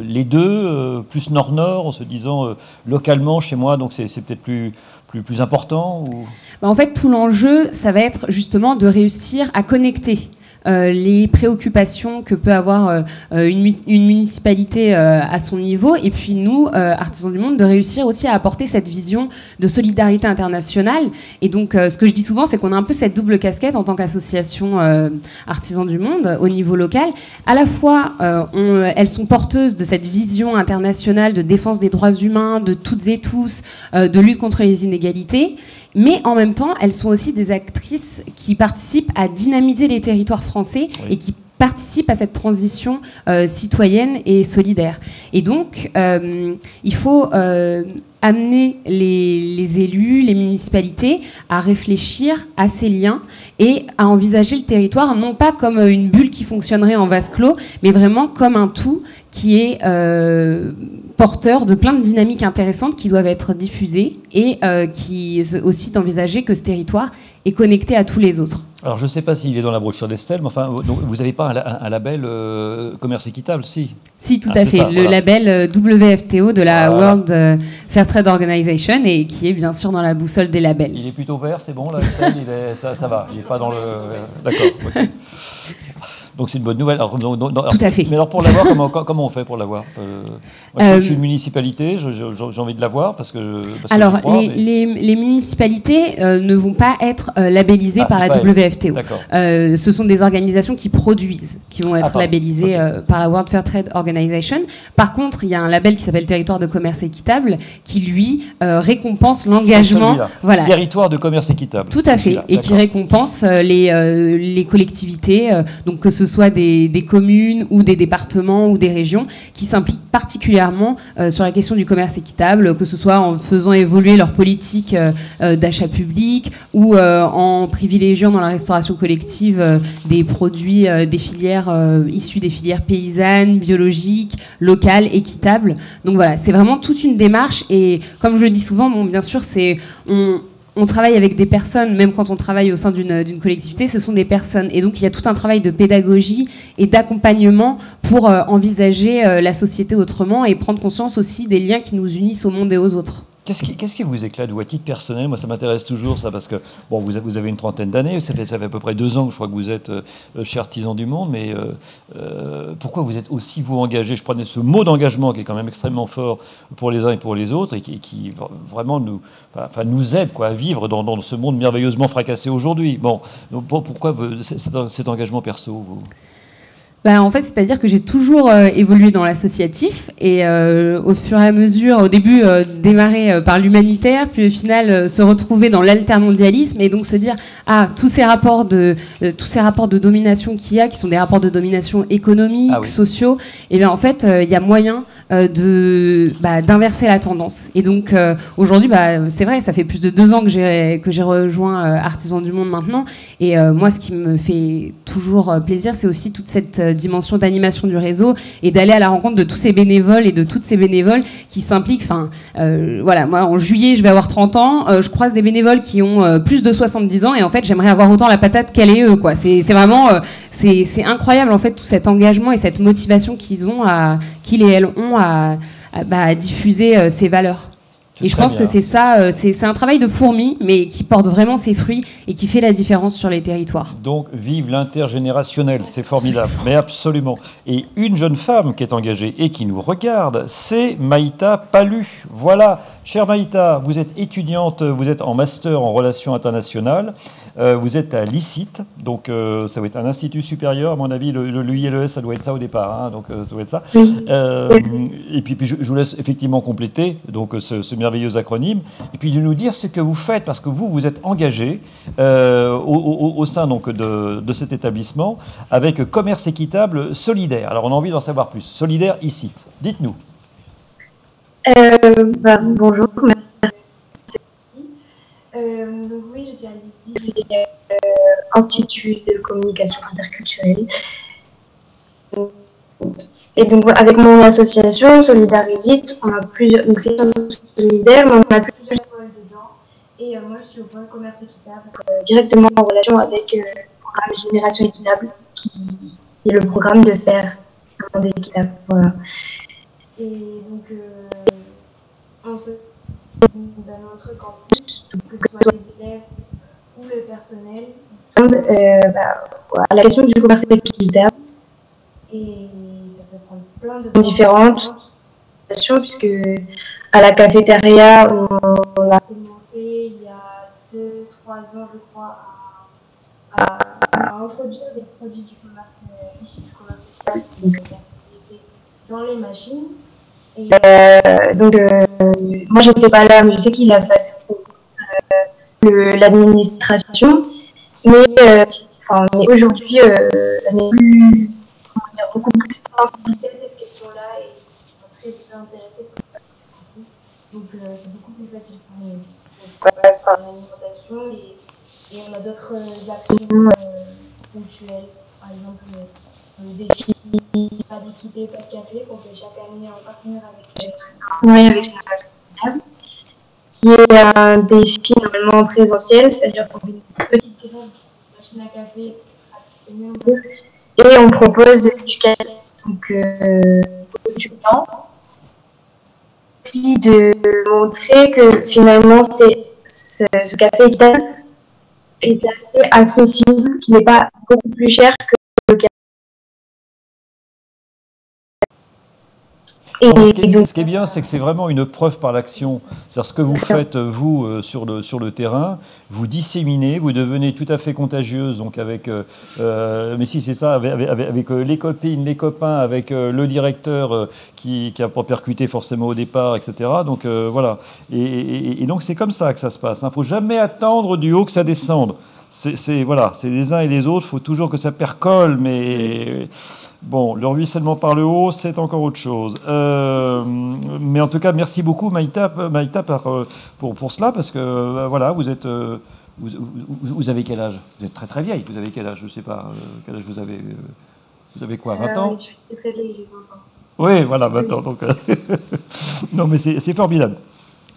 Les deux, plus nord-nord, en se disant localement, chez moi, donc c'est peut-être plus important ou... En fait, tout l'enjeu, ça va être justement de réussir à connecter les préoccupations que peut avoir une municipalité à son niveau, et puis nous, Artisans du Monde, de réussir aussi à apporter cette vision de solidarité internationale. Et donc, ce que je dis souvent, c'est qu'on a un peu cette double casquette en tant qu'association Artisans du Monde au niveau local. À la fois, elles sont porteuses de cette vision internationale de défense des droits humains, de toutes et tous, de lutte contre les inégalités, mais en même temps, elles sont aussi des actrices qui participent à dynamiser les territoires français et qui participent à cette transition citoyenne et solidaire. Et donc, il faut amener les élus, les municipalités à réfléchir à ces liens et à envisager le territoire non pas comme une bulle qui fonctionnerait en vase clos, mais vraiment comme un tout qui est porteur de plein de dynamiques intéressantes qui doivent être diffusées et qui aussi d'envisager que ce territoire est connecté à tous les autres. Alors, je ne sais pas s'il est dans la brochure d'Estelle, mais enfin, vous n'avez pas un label commerce équitable, si? Si, tout à fait. Ça, le label WFTO de la World Fair Trade Organization, et qui est bien sûr dans la boussole des labels. Il est plutôt vert, c'est bon, là, ça va. Il n'est pas dans le... D'accord, ok. Donc c'est une bonne nouvelle. Alors, tout à fait. Mais alors pour l'avoir, comment on fait pour l'avoir? Moi, je suis une municipalité, j'ai envie de l'avoir parce que alors, les municipalités ne vont pas être labellisées par la WFTO. Ce sont des organisations qui produisent, qui vont être labellisées par la World Fair Trade Organization. Par contre, il y a un label qui s'appelle Territoire de commerce équitable qui, lui, récompense l'engagement... Voilà. Territoire de commerce équitable. Tout à fait. Et qui récompense les collectivités, donc que ce soit des communes ou des départements ou des régions qui s'impliquent particulièrement sur la question du commerce équitable, que ce soit en faisant évoluer leur politique d'achat public ou en privilégiant dans la restauration collective des produits des filières issus des filières paysannes, biologiques, locales, équitables. Donc voilà, c'est vraiment toute une démarche, et comme je le dis souvent, bien sûr, on travaille avec des personnes, même quand on travaille au sein d'une collectivité, ce sont des personnes. Et donc, il y a tout un travail de pédagogie et d'accompagnement pour envisager la société autrement et prendre conscience aussi des liens qui nous unissent au monde et aux autres. Qu'est-ce qui vous éclate, vous, à titre personnel? Moi, ça m'intéresse toujours, ça, parce que bon, vous avez une trentaine d'années, ça fait à peu près 2 ans que je crois que vous êtes chez Artisans du Monde, mais pourquoi vous êtes aussi, vous, engagé? Je prenais ce mot d'engagement qui est quand même extrêmement fort pour les uns et pour les autres, et qui vraiment nous aide à vivre dans ce monde merveilleusement fracassé aujourd'hui. Bon, pourquoi cet engagement perso, vous? En fait, c'est-à-dire que j'ai toujours évolué dans l'associatif, et au fur et à mesure, au début, démarrer par l'humanitaire, puis au final se retrouver dans l'altermondialisme, et donc se dire tous ces rapports de domination qu'il y a, qui sont des rapports de domination économique, sociaux, et bien en fait, il y a moyen d'inverser la tendance. Et donc aujourd'hui, c'est vrai, ça fait plus de 2 ans que j'ai rejoint Artisans du Monde maintenant, et moi, ce qui me fait toujours plaisir, c'est aussi toute cette dimension d'animation du réseau et d'aller à la rencontre de tous ces bénévoles et de toutes ces bénévoles qui s'impliquent. Enfin, voilà, moi en juillet je vais avoir 30 ans, je croise des bénévoles qui ont plus de 70 ans et en fait j'aimerais avoir autant la patate qu'elle et eux, quoi. C'est vraiment, c'est incroyable en fait tout cet engagement et cette motivation qu'ils et elles ont à diffuser ces valeurs. Et je pense que c'est ça, c'est un travail de fourmi, mais qui porte vraiment ses fruits et qui fait la différence sur les territoires. Donc, vive l'intergénérationnel, c'est formidable, mais absolument. Et une jeune femme qui est engagée et qui nous regarde, c'est Maïta Palu. Voilà, chère Maïta, vous êtes étudiante, vous êtes en master en relations internationales, vous êtes à l'ICIT, donc ça va être un institut supérieur, à mon avis, l'UILES, ça doit être ça au départ, hein, donc ça doit être ça. Et puis je vous laisse effectivement compléter donc, ce merveilleux acronyme, et puis de nous dire ce que vous faites, parce que vous êtes engagé au sein donc, de cet établissement avec commerce équitable solidaire. Alors on a envie d'en savoir plus. Solidaire ICIT. Dites-nous. Bonjour, merci. Donc oui, je suis à l'ISDI, c'est Institut de communication interculturelle. Et donc avec mon association Solidarisite, on a plusieurs, donc c'est solidaire, mais on a plusieurs pôles dedans. Et moi je suis au pôle commerce équitable, directement en relation avec le programme Génération Équitable, qui est le programme de faire un monde équitable. Voilà. Et donc on se notre campus, que ce soit les élèves ou le personnel, à la question du commerce équitable. Et ça peut prendre plein de différentes puisque à la cafétéria, on a commencé il y a 2-3 ans, je crois, à introduire des produits du commerce, issus du commerce équitable, donc dans les machines. Et moi, j'étais pas là, mais je sais qu'il a fallu l'administration. Mais aujourd'hui, on est beaucoup plus sensibilisé à cette question-là et ils sont très intéressés par ça. Donc, c'est beaucoup plus facile pour nous. Donc, ça passe par l'alimentation et on a d'autres actions ponctuelles. Par exemple, pas d'équité, pas de café, qu'on fait chaque année en partenaire avec Génération Équitable, qui est un défi normalement en présentiel, c'est-à-dire qu'on fait une petite grève de machine à café traditionnelle, on peut dire, et on propose du café donc, aux étudiants. Aussi de montrer que finalement ce café équitable est assez accessible, qui n'est pas beaucoup plus cher que le café. Ce qui est bien, c'est que c'est vraiment une preuve par l'action. C'est-à-dire ce que vous faites, vous, sur le terrain, vous disséminez, vous devenez tout à fait contagieuse, donc avec, mais si c'est ça, avec les copines, les copains, avec le directeur qui a pas percuté forcément au départ, etc. Donc voilà. Et donc c'est comme ça que ça se passe. Il ne faut jamais attendre du haut que ça descende. Voilà, c'est les uns et les autres, il faut toujours que ça percole, mais bon, le ruissellement par le haut, c'est encore autre chose. Mais en tout cas, merci beaucoup Maïta pour cela, parce que voilà, vous avez quel âge? Vous êtes très très vieille, vous avez quel âge? Je ne sais pas, quel âge vous avez? Vous avez quoi, 20 ans? Je suis très vieille, j'ai 20 ans. Oui, voilà, 20 ans. Donc, non, mais c'est formidable.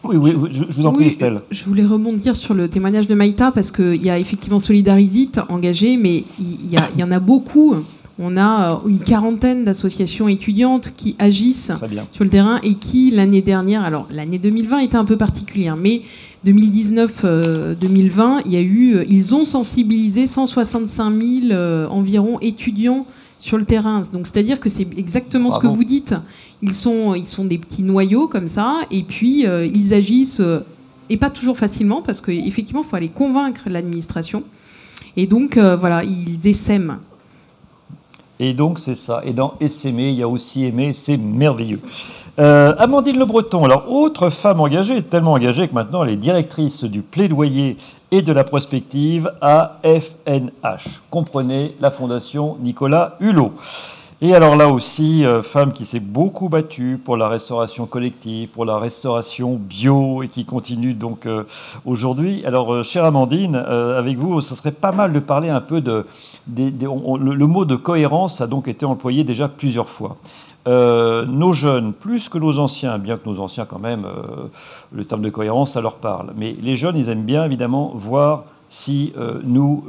Oui, je vous en prie, Estelle. Je voulais rebondir sur le témoignage de Maïta, parce qu'il y a effectivement Solidarisite engagé, mais il y en a beaucoup. On a une quarantaine d'associations étudiantes qui agissent sur le terrain et qui, l'année dernière, alors l'année 2020 était un peu particulière, mais 2019-2020, ils ont sensibilisé 165 000 environ étudiants sur le terrain. Donc c'est-à-dire que c'est exactement ce que vous dites. Ils sont des petits noyaux comme ça, et puis ils agissent, et pas toujours facilement, parce qu'effectivement, il faut aller convaincre l'administration. Et donc, voilà, ils essaiment. Et donc, c'est ça. Et dans essaimer, il y a aussi aimer, c'est merveilleux. Amandine Le Breton, alors, autre femme engagée, tellement engagée que maintenant elle est directrice du plaidoyer et de la prospective à FNH. Comprenez la Fondation Nicolas Hulot. Et alors là aussi, femme qui s'est beaucoup battue pour la restauration collective, pour la restauration bio et qui continue donc aujourd'hui. Alors, chère Amandine, avec vous, ce serait pas mal de parler un peu le mot de cohérence a donc été employé déjà plusieurs fois. Nos jeunes, plus que nos anciens, bien que nos anciens quand même, le terme de cohérence, ça leur parle. Mais les jeunes, ils aiment bien évidemment voir si nous,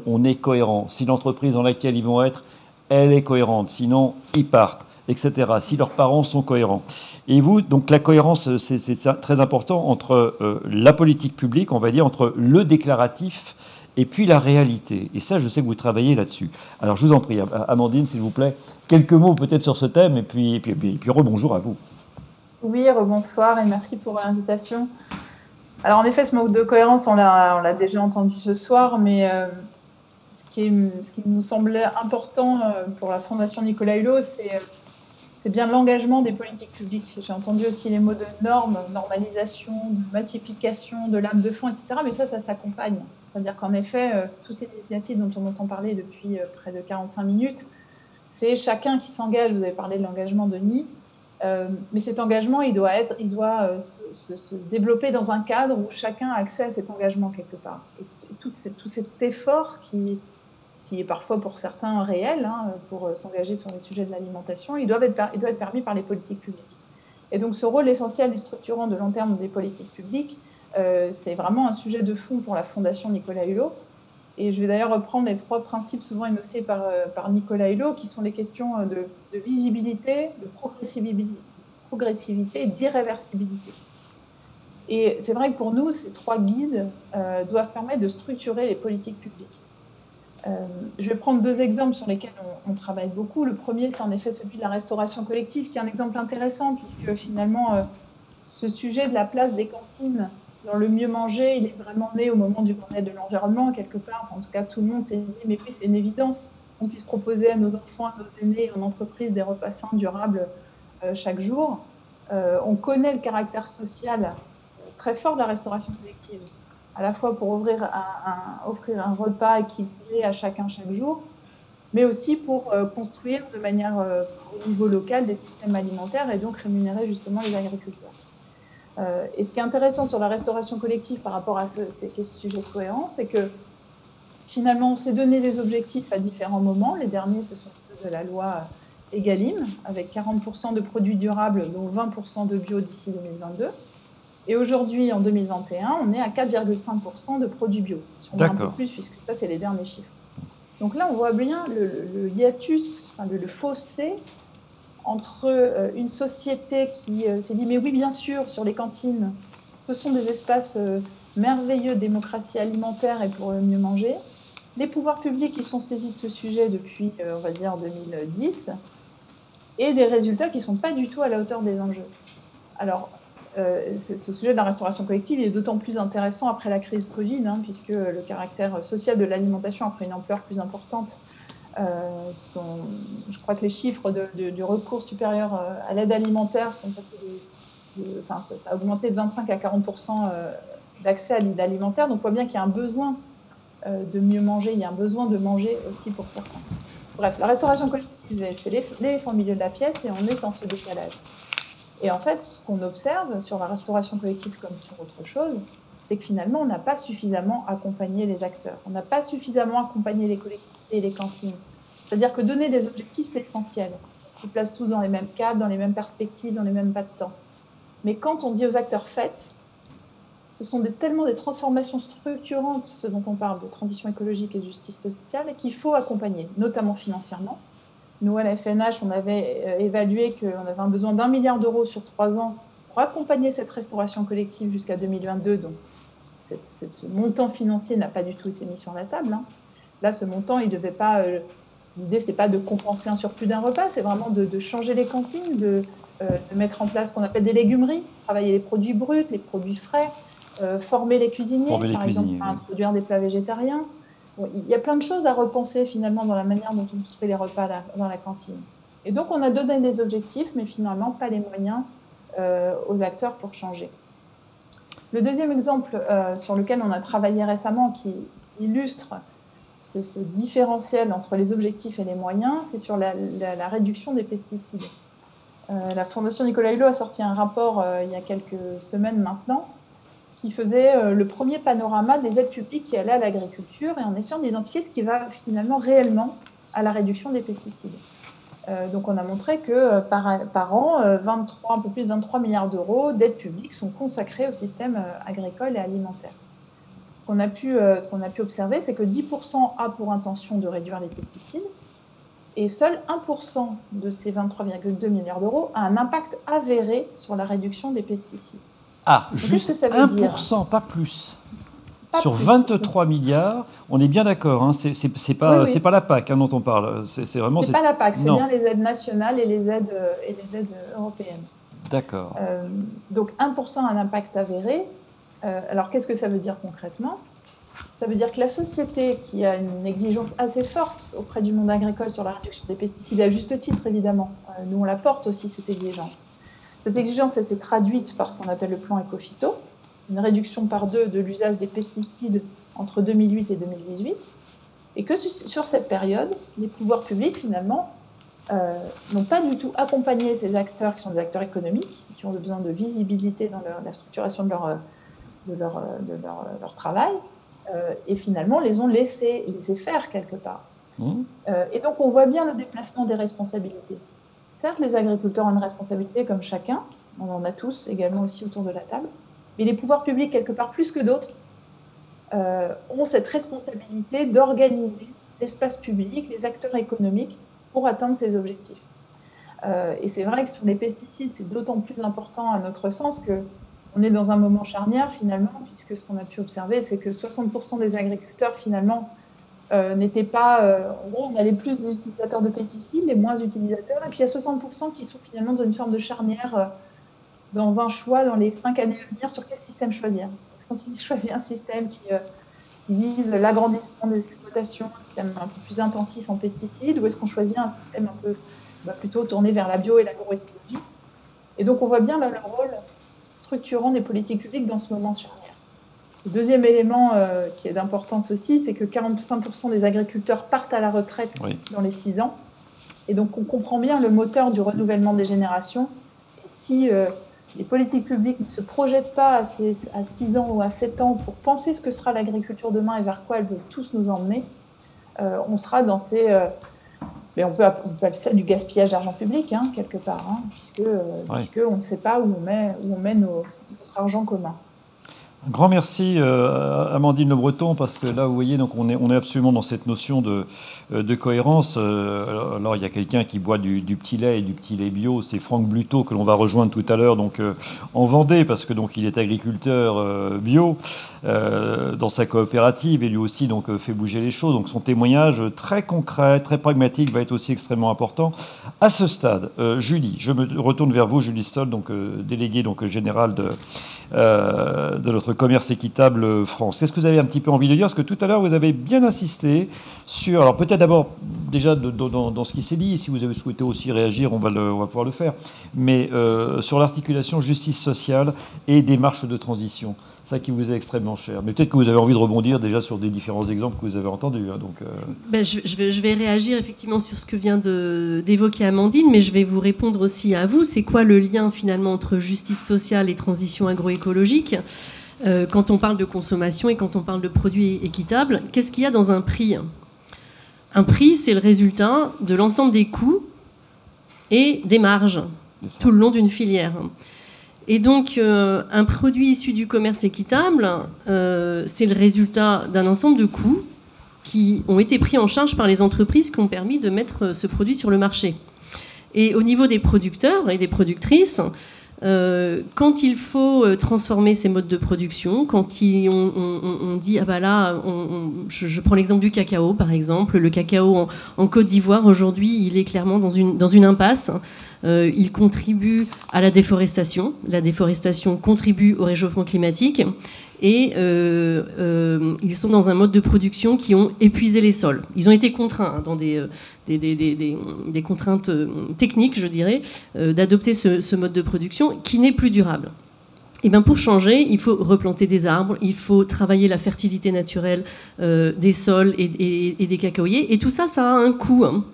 on est cohérents, si l'entreprise dans laquelle ils vont être, elle est cohérente, sinon ils partent, etc. Si leurs parents sont cohérents. Et vous, donc la cohérence, c'est très important entre la politique publique, on va dire, entre le déclaratif et puis la réalité. Et ça, je sais que vous travaillez là-dessus. Alors je vous en prie, Amandine, s'il vous plaît, quelques mots peut-être sur ce thème, et puis rebonjour à vous. Oui, rebonsoir et merci pour l'invitation. Alors en effet, ce mot de cohérence, on l'a déjà entendu ce soir, mais ce qui nous semblait important pour la Fondation Nicolas Hulot, c'est bien l'engagement des politiques publiques. J'ai entendu aussi les mots de normes, normalisation, de massification, de lame de fond, etc. Mais ça s'accompagne. C'est-à-dire qu'en effet, toutes les initiatives dont on entend parler depuis près de 45 minutes, c'est chacun qui s'engage. Vous avez parlé de l'engagement de Denis. Mais cet engagement, il doit se développer dans un cadre où chacun a accès à cet engagement quelque part. Et tout cet effort qui est parfois pour certains réel, pour s'engager sur les sujets de l'alimentation, il doit être permis par les politiques publiques. Et donc ce rôle essentiel et structurant de long terme des politiques publiques, c'est vraiment un sujet de fond pour la Fondation Nicolas Hulot. Et je vais d'ailleurs reprendre les 3 principes souvent énoncés par Nicolas Hulot, qui sont les questions de visibilité, de progressivité et d'irréversibilité. Et c'est vrai que pour nous, ces 3 guides doivent permettre de structurer les politiques publiques. Je vais prendre 2 exemples sur lesquels on travaille beaucoup. Le premier, c'est en effet celui de la restauration collective, qui est un exemple intéressant, puisque finalement, ce sujet de la place des cantines dans le mieux manger, il est vraiment né au moment du Grenelle de l'environnement, quelque part. En tout cas, tout le monde s'est dit, mais oui, c'est une évidence qu'on puisse proposer à nos enfants, à nos aînés en entreprise des repas sains, durables chaque jour. On connaît le caractère social très fort de la restauration collective, à la fois pour offrir un repas équilibré à chacun chaque jour, mais aussi pour construire de manière au niveau local des systèmes alimentaires et donc rémunérer justement les agriculteurs. Et ce qui est intéressant sur la restauration collective par rapport à ces sujets de cohérence, c'est que finalement on s'est donné des objectifs à différents moments. Les derniers, ce sont ceux de la loi Egalim, avec 40% de produits durables, dont 20% de bio d'ici 2022. Et aujourd'hui, en 2021, on est à 4,5% de produits bio. Si on met un peu plus, puisque ça, c'est les derniers chiffres. Donc là, on voit bien le hiatus, enfin, le fossé entre une société qui s'est dit « mais oui, bien sûr, sur les cantines, ce sont des espaces merveilleux de démocratie alimentaire et pour mieux manger », les pouvoirs publics qui sont saisis de ce sujet depuis, on va dire, 2010, et des résultats qui ne sont pas du tout à la hauteur des enjeux. Alors, ce sujet de la restauration collective il est d'autant plus intéressant après la crise Covid, puisque le caractère social de l'alimentation a pris une ampleur plus importante. Je crois que les chiffres du recours supérieur à l'aide alimentaire sont passés ça a augmenté de 25 à 40% d'accès à l'aide alimentaire. Donc on voit bien qu'il y a un besoin de mieux manger, il y a un besoin de manger aussi pour certains. Bref, la restauration collective, c'est l'éléphant au milieu de la pièce et on est dans ce décalage. Et en fait, ce qu'on observe sur la restauration collective comme sur autre chose, c'est que finalement, on n'a pas suffisamment accompagné les acteurs. On n'a pas suffisamment accompagné les collectivités et les cantines. C'est-à-dire que donner des objectifs, c'est essentiel. On se place tous dans les mêmes cadres, dans les mêmes perspectives, dans les mêmes pas de temps. Mais quand on dit aux acteurs faites, ce sont tellement des transformations structurantes, ce dont on parle de transition écologique et de justice sociale, qu'il faut accompagner, notamment financièrement. Nous, à la FNH, on avait évalué qu'on avait un besoin d'1 milliard d'euros sur 3 ans pour accompagner cette restauration collective jusqu'à 2022. Donc, ce montant financier n'a pas du tout été mis sur la table. Là, ce montant, il devait pas... L'idée, ce n'est pas de compenser un surplus d'un repas, c'est vraiment de changer les cantines, de mettre en place ce qu'on appelle des légumeries, travailler les produits bruts, les produits frais, former les cuisiniers, par exemple, à introduire des plats végétariens. Bon, il y a plein de choses à repenser finalement dans la manière dont on construit les repas dans la cantine. Et donc on a donné des objectifs, mais finalement pas les moyens aux acteurs pour changer. Le deuxième exemple sur lequel on a travaillé récemment, qui illustre ce différentiel entre les objectifs et les moyens, c'est sur la réduction des pesticides. La Fondation Nicolas Hulot a sorti un rapport il y a quelques semaines maintenant qui faisait le premier panorama des aides publiques qui allaient à l'agriculture et en essayant d'identifier ce qui va finalement réellement à la réduction des pesticides. Donc on a montré que par an, un peu plus de 23 milliards d'euros d'aides publiques sont consacrés au système agricole et alimentaire. Ce qu'on a pu observer, c'est que 10% a pour intention de réduire les pesticides et seul 1% de ces 23,2 milliards d'euros a un impact avéré sur la réduction des pesticides. Ah, donc, juste ça veut 1%, dire pas plus. Sur 23 milliards, on est bien d'accord, hein, c'est pas, oui. pas la PAC dont on parle. C'est vraiment. C'est pas la PAC, c'est bien les aides nationales et les aides européennes. D'accord. Donc 1% a un impact avéré. Alors qu'est-ce que ça veut dire concrètement ? Ça veut dire que la société, qui a une exigence assez forte auprès du monde agricole sur la réduction des pesticides, à juste titre évidemment, nous on la porte aussi cette exigence. Cette exigence, elle s'est traduite par ce qu'on appelle le plan Éco-Phyto, une réduction par 2 de l'usage des pesticides entre 2008 et 2018, et que sur cette période, les pouvoirs publics, finalement, n'ont pas du tout accompagné ces acteurs qui sont des acteurs économiques, qui ont besoin de visibilité dans la structuration de leur travail, et finalement les ont laissés faire quelque part. Et donc on voit bien le déplacement des responsabilités. Certes, les agriculteurs ont une responsabilité comme chacun, on en a tous également aussi autour de la table, mais les pouvoirs publics, quelque part plus que d'autres, ont cette responsabilité d'organiser l'espace public, les acteurs économiques, pour atteindre ces objectifs. Et c'est vrai que sur les pesticides, c'est d'autant plus important à notre sens qu'on est dans un moment charnière finalement, puisque ce qu'on a pu observer, c'est que 60% des agriculteurs finalement n'étaient pas... en gros, on a les plus utilisateurs de pesticides, les moins utilisateurs, et puis il y a 60% qui sont finalement dans une forme de charnière dans un choix dans les 5 années à venir sur quel système choisir. Est-ce qu'on choisit un système qui vise l'agrandissement des exploitations, un système un peu plus intensif en pesticides, ou est-ce qu'on choisit un système un peu plutôt tourné vers la bio et l'agroécologie? Et donc on voit bien le rôle structurant des politiques publiques dans ce moment charnière. Le deuxième élément qui est d'importance aussi, c'est que 45% des agriculteurs partent à la retraite dans les 6 ans. Et donc on comprend bien le moteur du renouvellement des générations. Et si les politiques publiques ne se projettent pas à 6 ans ou à 7 ans pour penser ce que sera l'agriculture demain et vers quoi elle veut tous nous emmener, on sera dans ces... mais on peut appeler ça du gaspillage d'argent public, quelque part, puisque on ne sait pas où on met notre argent commun. Un grand merci Amandine Le Breton, parce que là vous voyez, donc on est absolument dans cette notion de cohérence. Alors il y a quelqu'un qui boit du petit lait et du petit lait bio, c'est Franck Bluteau que l'on va rejoindre tout à l'heure donc en Vendée, parce que donc il est agriculteur bio dans sa coopérative et lui aussi donc fait bouger les choses. Donc son témoignage très concret, très pragmatique va être aussi extrêmement important. À ce stade, Julie, je me retourne vers vous, Julie Stoll, donc déléguée donc générale de notre commerce équitable France. Qu'est-ce que vous avez un petit peu envie de dire? Parce que tout à l'heure, vous avez bien insisté sur... Alors peut-être d'abord, déjà dans ce qui s'est dit, si vous avez souhaité aussi réagir, on va pouvoir le faire, mais sur l'articulation justice sociale et démarche de transition. Ça qui vous est extrêmement cher. Mais peut-être que vous avez envie de rebondir déjà sur des différents exemples que vous avez entendus. Je vais réagir effectivement sur ce que vient d'évoquer Amandine, mais je vais vous répondre aussi à vous. C'est quoi le lien finalement entre justice sociale et transition agroécologique quand on parle de consommation et quand on parle de produits équitables? Qu'est-ce qu'il y a dans un prix? Un prix, c'est le résultat de l'ensemble des coûts et des marges tout le long d'une filière. Et donc, un produit issu du commerce équitable, c'est le résultat d'un ensemble de coûts qui ont été pris en charge par les entreprises qui ont permis de mettre ce produit sur le marché. Et au niveau des producteurs et des productrices, quand il faut transformer ces modes de production, quand on dit, ah bah là, je prends l'exemple du cacao, par exemple. Le cacao en Côte d'Ivoire, aujourd'hui, il est clairement dans une impasse. Il contribue à la déforestation. La déforestation contribue au réchauffement climatique. Et ils sont dans un mode de production qui ont épuisé les sols. Ils ont été contraints, dans des contraintes techniques, je dirais, d'adopter ce mode de production qui n'est plus durable. Et bien pour changer, il faut replanter des arbres, il faut travailler la fertilité naturelle des sols et des cacaoyers. Et tout ça, ça a un coût. Hein.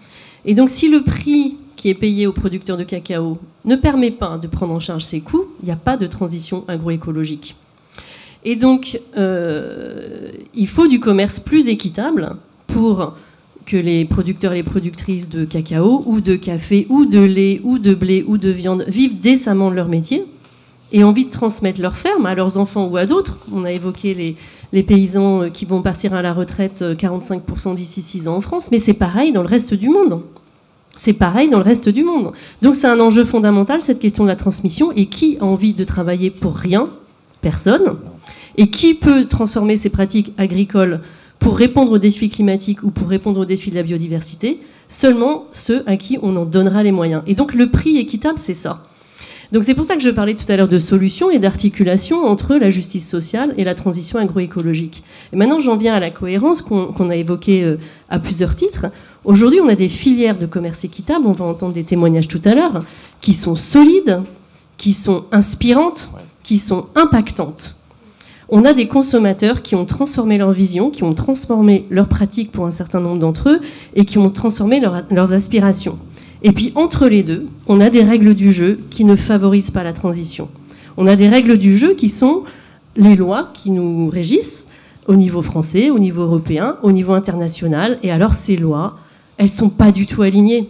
Et donc si le prix qui est payé aux producteurs de cacao ne permet pas de prendre en charge ces coûts, il n'y a pas de transition agroécologique. Et donc, il faut du commerce plus équitable pour que les producteurs et les productrices de cacao ou de café ou de lait ou de blé ou de viande vivent décemment de leur métier et envie de transmettre leur ferme à leurs enfants ou à d'autres. On a évoqué les paysans qui vont partir à la retraite 45% d'ici 6 ans en France, mais c'est pareil dans le reste du monde. C'est pareil dans le reste du monde. Donc c'est un enjeu fondamental, cette question de la transmission. Et qui a envie de travailler pour rien? Personne. Et qui peut transformer ses pratiques agricoles pour répondre aux défis climatiques ou pour répondre aux défis de la biodiversité? Seulement ceux à qui on en donnera les moyens. Et donc le prix équitable, c'est ça. Donc c'est pour ça que je parlais tout à l'heure de solutions et d'articulation entre la justice sociale et la transition agroécologique. Et maintenant, j'en viens à la cohérence qu'on a évoquée à plusieurs titres. Aujourd'hui, on a des filières de commerce équitable, on va entendre des témoignages tout à l'heure, qui sont solides, qui sont inspirantes, qui sont impactantes. On a des consommateurs qui ont transformé leur vision, qui ont transformé leurs pratiques pour un certain nombre d'entre eux et qui ont transformé leurs aspirations. Et puis, entre les deux, on a des règles du jeu qui ne favorisent pas la transition. On a des règles du jeu qui sont les lois qui nous régissent au niveau français, au niveau européen, au niveau international. Et alors, ces lois, elles ne sont pas du tout alignées.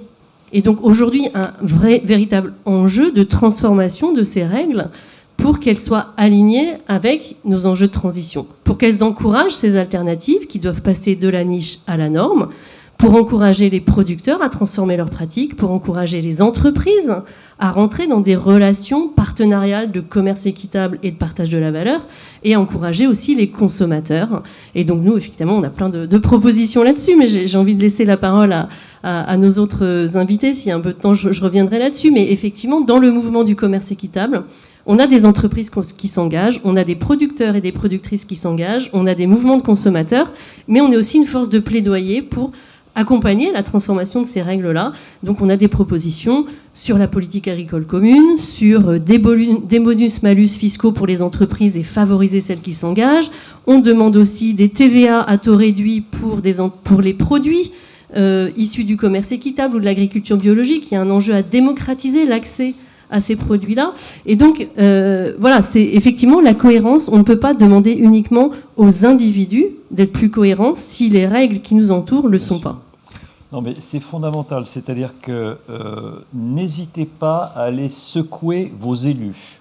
Et donc, aujourd'hui, un véritable enjeu de transformation de ces règles pour qu'elles soient alignées avec nos enjeux de transition, pour qu'elles encouragent ces alternatives qui doivent passer de la niche à la norme, pour encourager les producteurs à transformer leurs pratiques, pour encourager les entreprises à rentrer dans des relations partenariales de commerce équitable et de partage de la valeur, et encourager aussi les consommateurs. Et donc nous, effectivement, on a plein de propositions là-dessus, mais j'ai envie de laisser la parole à nos autres invités. S'il y a un peu de temps, je reviendrai là-dessus. Mais effectivement, dans le mouvement du commerce équitable, on a des entreprises qui s'engagent, on a des producteurs et des productrices qui s'engagent, on a des mouvements de consommateurs, mais on est aussi une force de plaidoyer pour accompagner la transformation de ces règles-là. Donc on a des propositions sur la politique agricole commune, sur des bonus-malus fiscaux pour les entreprises et favoriser celles qui s'engagent. On demande aussi des TVA à taux réduit pour les produits issus du commerce équitable ou de l'agriculture biologique. Il y a un enjeu à démocratiser l'accès à ces produits-là. Et donc, voilà, c'est effectivement la cohérence. On ne peut pas demander uniquement aux individus d'être plus cohérents si les règles qui nous entourent ne le sont pas. Non, mais c'est fondamental. C'est-à-dire que n'hésitez pas à aller secouer vos élus,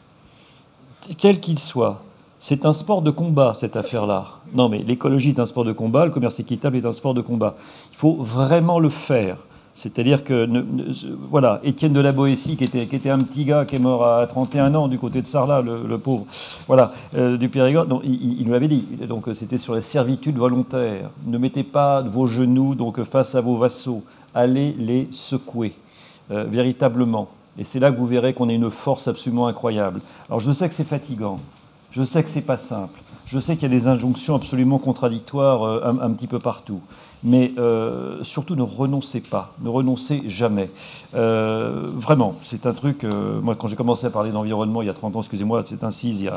quels qu'ils soient. C'est un sport de combat, cette affaire-là. Non, mais l'écologie est un sport de combat, le commerce équitable est un sport de combat. Il faut vraiment le faire. C'est-à-dire que, voilà, Étienne de la Boétie, qui était un petit gars qui est mort à 31 ans du côté de Sarlat, le pauvre, voilà, du Périgord, il nous l'avait dit. Donc c'était sur la servitude volontaire. Ne mettez pas vos genoux donc face à vos vassaux. Allez les secouer, véritablement. Et c'est là que vous verrez qu'on a une force absolument incroyable. Alors je sais que c'est fatigant, je sais que c'est pas simple, je sais qu'il y a des injonctions absolument contradictoires un petit peu partout. Mais surtout, ne renoncez pas, ne renoncez jamais. Vraiment, c'est un truc... moi, quand j'ai commencé à parler d'environnement il y a 30 ans, excusez-moi, c'est incise,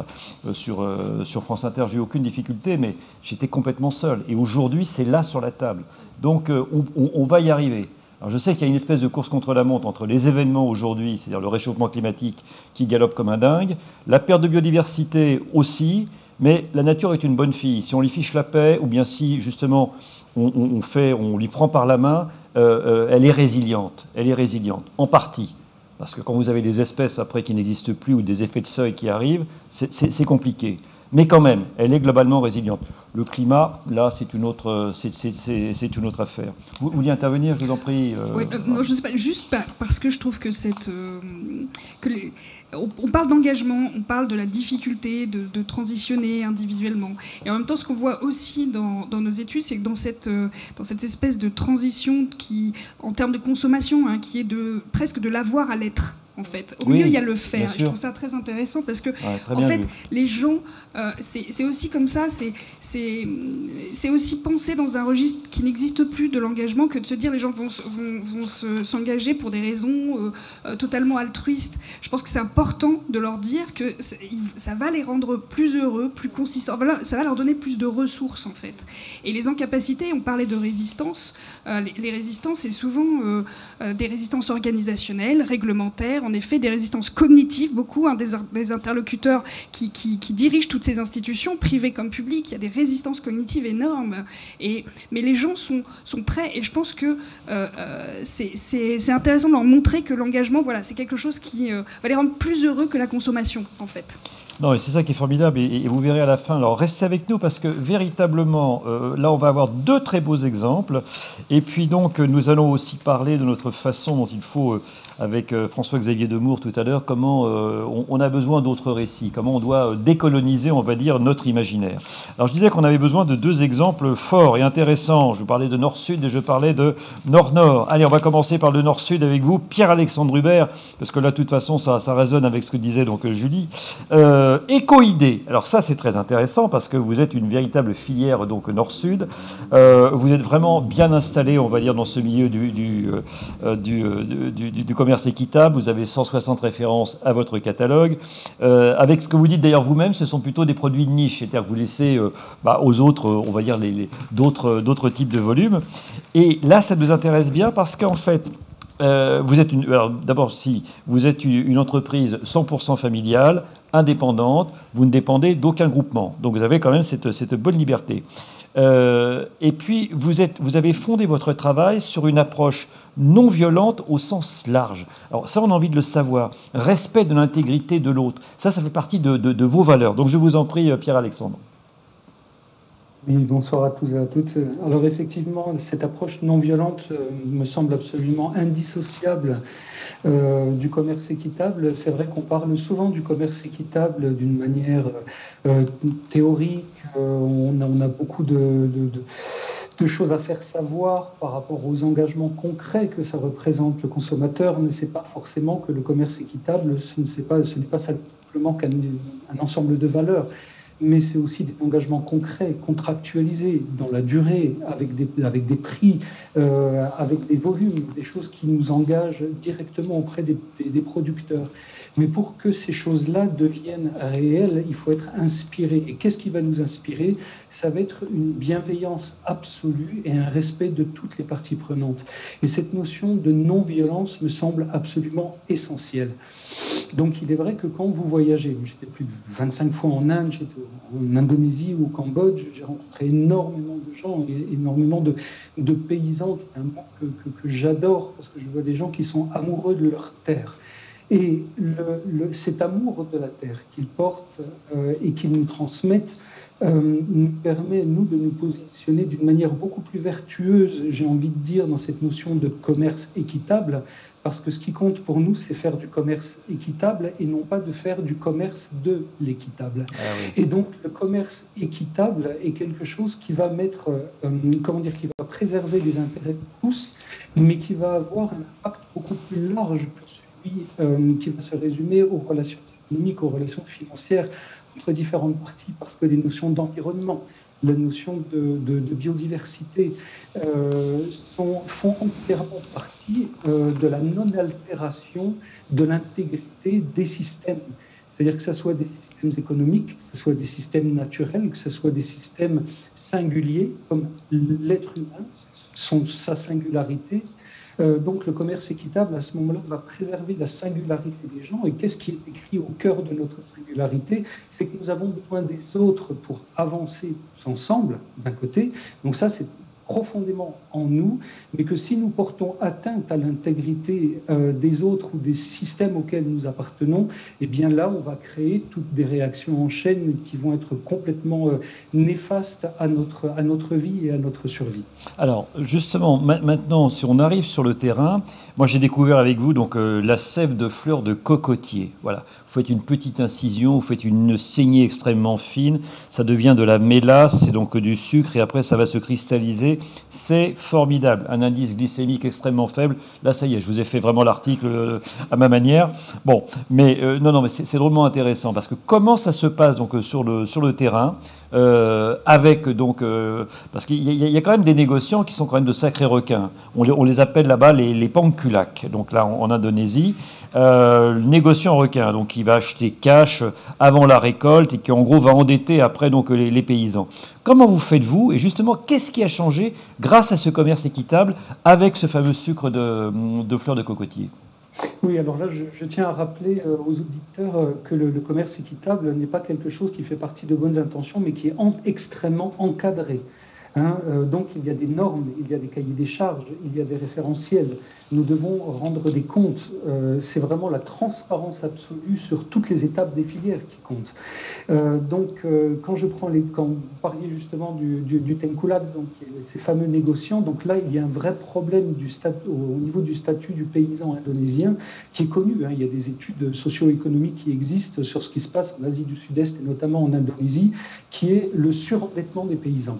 sur France Inter, j'ai eu aucune difficulté, mais j'étais complètement seul. Et aujourd'hui, c'est là sur la table. Donc, on va y arriver. Alors, je sais qu'il y a une espèce de course contre la montre entre les événements aujourd'hui, c'est-à-dire le réchauffement climatique qui galope comme un dingue, la perte de biodiversité aussi, mais la nature est une bonne fille. Si on lui fiche la paix, ou bien si, justement... on lui prend par la main, elle est résiliente, en partie. Parce que quand vous avez des espèces après qui n'existent plus ou des effets de seuil qui arrivent, c'est compliqué. Mais quand même, elle est globalement résiliente. Le climat, là, c'est une autre affaire. Vous vouliez intervenir, je vous en prie. Oui, non, je ne sais pas, juste parce que je trouve que on parle d'engagement, on parle de la difficulté de transitionner individuellement. Et en même temps, ce qu'on voit aussi dans nos études, c'est que dans cette espèce de transition qui, en termes de consommation, qui est presque de l'avoir à l'être, en fait. Au milieu, il y a le faire. Je trouve ça très intéressant parce que, en fait, les gens, c'est aussi comme ça, c'est aussi penser dans un registre qui n'existe plus de l'engagement que de se dire les gens vont s'engager pour des raisons totalement altruistes. Je pense que c'est important de leur dire que ça va les rendre plus heureux, plus consistants. Voilà, ça va leur donner plus de ressources, en fait. Et les incapacités, on parlait de résistance. Les résistances, c'est souvent des résistances organisationnelles, réglementaires, en effet, des résistances cognitives, beaucoup, des interlocuteurs qui dirigent toutes ces institutions, privées comme publiques. Il y a des résistances cognitives énormes. Mais les gens sont prêts, et je pense que c'est intéressant de leur montrer que l'engagement, voilà, c'est quelque chose qui va les rendre plus heureux que la consommation, en fait. Non, c'est ça qui est formidable, et vous verrez à la fin. Alors restez avec nous, parce que véritablement, là on va avoir 2 très beaux exemples, et puis donc nous allons aussi parler de notre façon dont il faut, avec François-Xavier Demours tout à l'heure, comment on a besoin d'autres récits, comment on doit décoloniser, on va dire, notre imaginaire. Alors je disais qu'on avait besoin de 2 exemples forts et intéressants. Je parlais de Nord-Sud et je parlais de Nord-Nord. Allez, on va commencer par le Nord-Sud avec vous, Pierre-Alexandre Hubert, parce que là, de toute façon, ça résonne avec ce que disait donc Julie. Éco-idée. Alors ça, c'est très intéressant parce que vous êtes une véritable filière donc Nord-Sud. Vous êtes vraiment bien installé, on va dire, dans ce milieu du commerce équitable. Vous avez 160 références à votre catalogue. Avec ce que vous dites d'ailleurs vous-même, ce sont plutôt des produits de niche, c'est-à-dire que vous laissez aux autres, on va dire, d'autres types de volumes. Et là, ça nous intéresse bien parce qu'en fait, vous êtes d'abord, si vous êtes une entreprise 100% familiale, indépendante, vous ne dépendez d'aucun groupement. Donc vous avez quand même cette bonne liberté. Et puis, vous avez fondé votre travail sur une approche non violente au sens large. Alors ça, on a envie de le savoir. Respect de l'intégrité de l'autre. Ça fait partie de vos valeurs. Donc je vous en prie, Pierre-Alexandre. Oui, bonsoir à tous et à toutes. Alors effectivement, cette approche non violente me semble absolument indissociable du commerce équitable. C'est vrai qu'on parle souvent du commerce équitable d'une manière théorique. On a beaucoup de choses à faire savoir par rapport aux engagements concrets que ça représente. Le consommateur ne sait pas forcément que le commerce équitable, ce n'est pas simplement qu'un ensemble de valeurs, mais c'est aussi des engagements concrets, contractualisés dans la durée, avec des prix, avec des volumes, des choses qui nous engagent directement auprès des producteurs. Mais pour que ces choses-là deviennent réelles, il faut être inspiré. Et qu'est-ce qui va nous inspirer? Ça va être une bienveillance absolue et un respect de toutes les parties prenantes. Et cette notion de non-violence me semble absolument essentielle. Donc il est vrai que quand vous voyagez, j'étais plus de 25 fois en Inde, j'étais en Indonésie ou au Cambodge, j'ai rencontré énormément de gens, énormément de paysans, qui est un mot que j'adore, parce que je vois des gens qui sont amoureux de leur terre. Et cet amour de la terre qu'ils portent et qu'ils nous transmettent nous permet, nous, de nous positionner d'une manière beaucoup plus vertueuse, j'ai envie de dire, dans cette notion de commerce équitable, parce que ce qui compte pour nous, c'est faire du commerce équitable et non pas de faire du commerce de l'équitable. Ah oui. Et donc, le commerce équitable est quelque chose qui va mettre, qui va préserver les intérêts de tous, mais qui va avoir un impact beaucoup plus large que celui qui va se résumer aux relations économiques, aux relations financières entre différentes parties, parce que les notions d'environnement, la notion de biodiversité font entièrement partie de la non-altération de l'intégrité des systèmes. C'est-à-dire que ce soit des systèmes économiques, que ce soit des systèmes naturels, que ce soit des systèmes singuliers, comme l'être humain, sa singularité. Donc le commerce équitable, à ce moment-là, va préserver la singularité des gens. Et qu'est-ce qui est écrit au cœur de notre singularité? C'est que nous avons besoin des autres pour avancer ensemble, d'un côté. Donc ça, c'est profondément en nous, mais que si nous portons atteinte à l'intégrité des autres ou des systèmes auxquels nous appartenons, eh bien là, on va créer toutes des réactions en chaîne qui vont être complètement néfastes à notre vie et à notre survie. Alors, justement, maintenant, si on arrive sur le terrain, moi j'ai découvert avec vous donc la sève de fleurs de cocotier. Voilà. Vous faites une petite incision, vous faites une saignée extrêmement fine, ça devient de la mélasse, c'est donc du sucre, et après ça va se cristalliser sucré. C'est formidable. Un indice glycémique extrêmement faible. Là, ça y est, je vous ai fait vraiment l'article à ma manière. Bon, mais non, mais c'est drôlement intéressant parce que comment ça se passe donc sur le terrain avec donc parce qu'il y a quand même des négociants qui sont quand même de sacrés requins. On les appelle là-bas les pangkulak. Donc là, en Indonésie. Négociant requin, donc qui va acheter cash avant la récolte et qui en gros va endetter après donc les paysans. Comment vous faites-vous et justement qu'est-ce qui a changé grâce à ce commerce équitable avec ce fameux sucre de fleurs de cocotier? Oui, alors là, je tiens à rappeler aux auditeurs que le commerce équitable n'est pas quelque chose qui fait partie de bonnes intentions, mais qui est extrêmement encadré. Donc il y a des normes, il y a des cahiers des charges, il y a des référentiels. Nous devons rendre des comptes. C'est vraiment la transparence absolue sur toutes les étapes des filières qui comptent. Quand vous parliez justement du Tengkulak, donc ces fameux négociants, donc là il y a un vrai problème au niveau du statut du paysan indonésien qui est connu. Il y a des études socio-économiques qui existent sur ce qui se passe en Asie du Sud-Est et notamment en Indonésie, qui est le surendettement des paysans.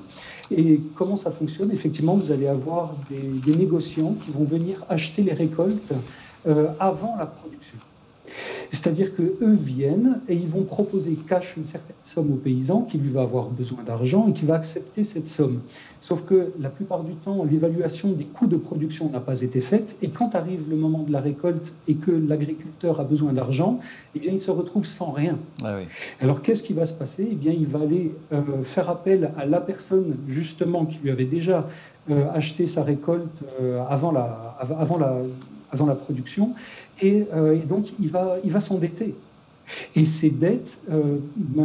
Et comment ça fonctionne? Effectivement, vous allez avoir des négociants qui vont venir acheter les récoltes avant la production. C'est-à-dire qu'eux viennent et ils vont proposer cash une certaine somme au paysan qui lui va avoir besoin d'argent et qui va accepter cette somme. Sauf que la plupart du temps, l'évaluation des coûts de production n'a pas été faite et quand arrive le moment de la récolte et que l'agriculteur a besoin d'argent, eh bien, il se retrouve sans rien. Ah oui. Alors, qu'est-ce qui va se passer? Eh bien, il va aller faire appel à la personne justement qui lui avait déjà acheté sa récolte avant la production et donc il va s'endetter. Et ces dettes,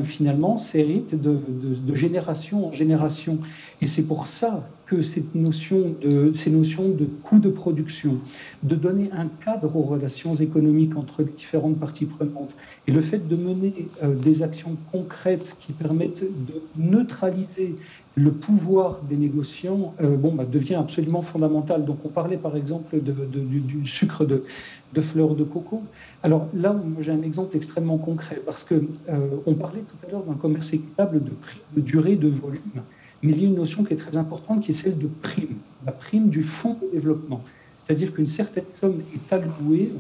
finalement, s'héritent de génération en génération. Et c'est pour ça que ces notions de coût de production, de donner un cadre aux relations économiques entre les différentes parties prenantes, et le fait de mener des actions concrètes qui permettent de neutraliser le pouvoir des négociants devient absolument fondamental. Donc on parlait par exemple du sucre de fleurs de coco. Alors là, j'ai un exemple extrêmement concret parce que on parlait tout à l'heure d'un commerce équitable de prix, de durée, de volume. Mais il y a une notion qui est très importante qui est celle de prime, la prime du fonds de développement. C'est-à-dire qu'une certaine somme est allouée,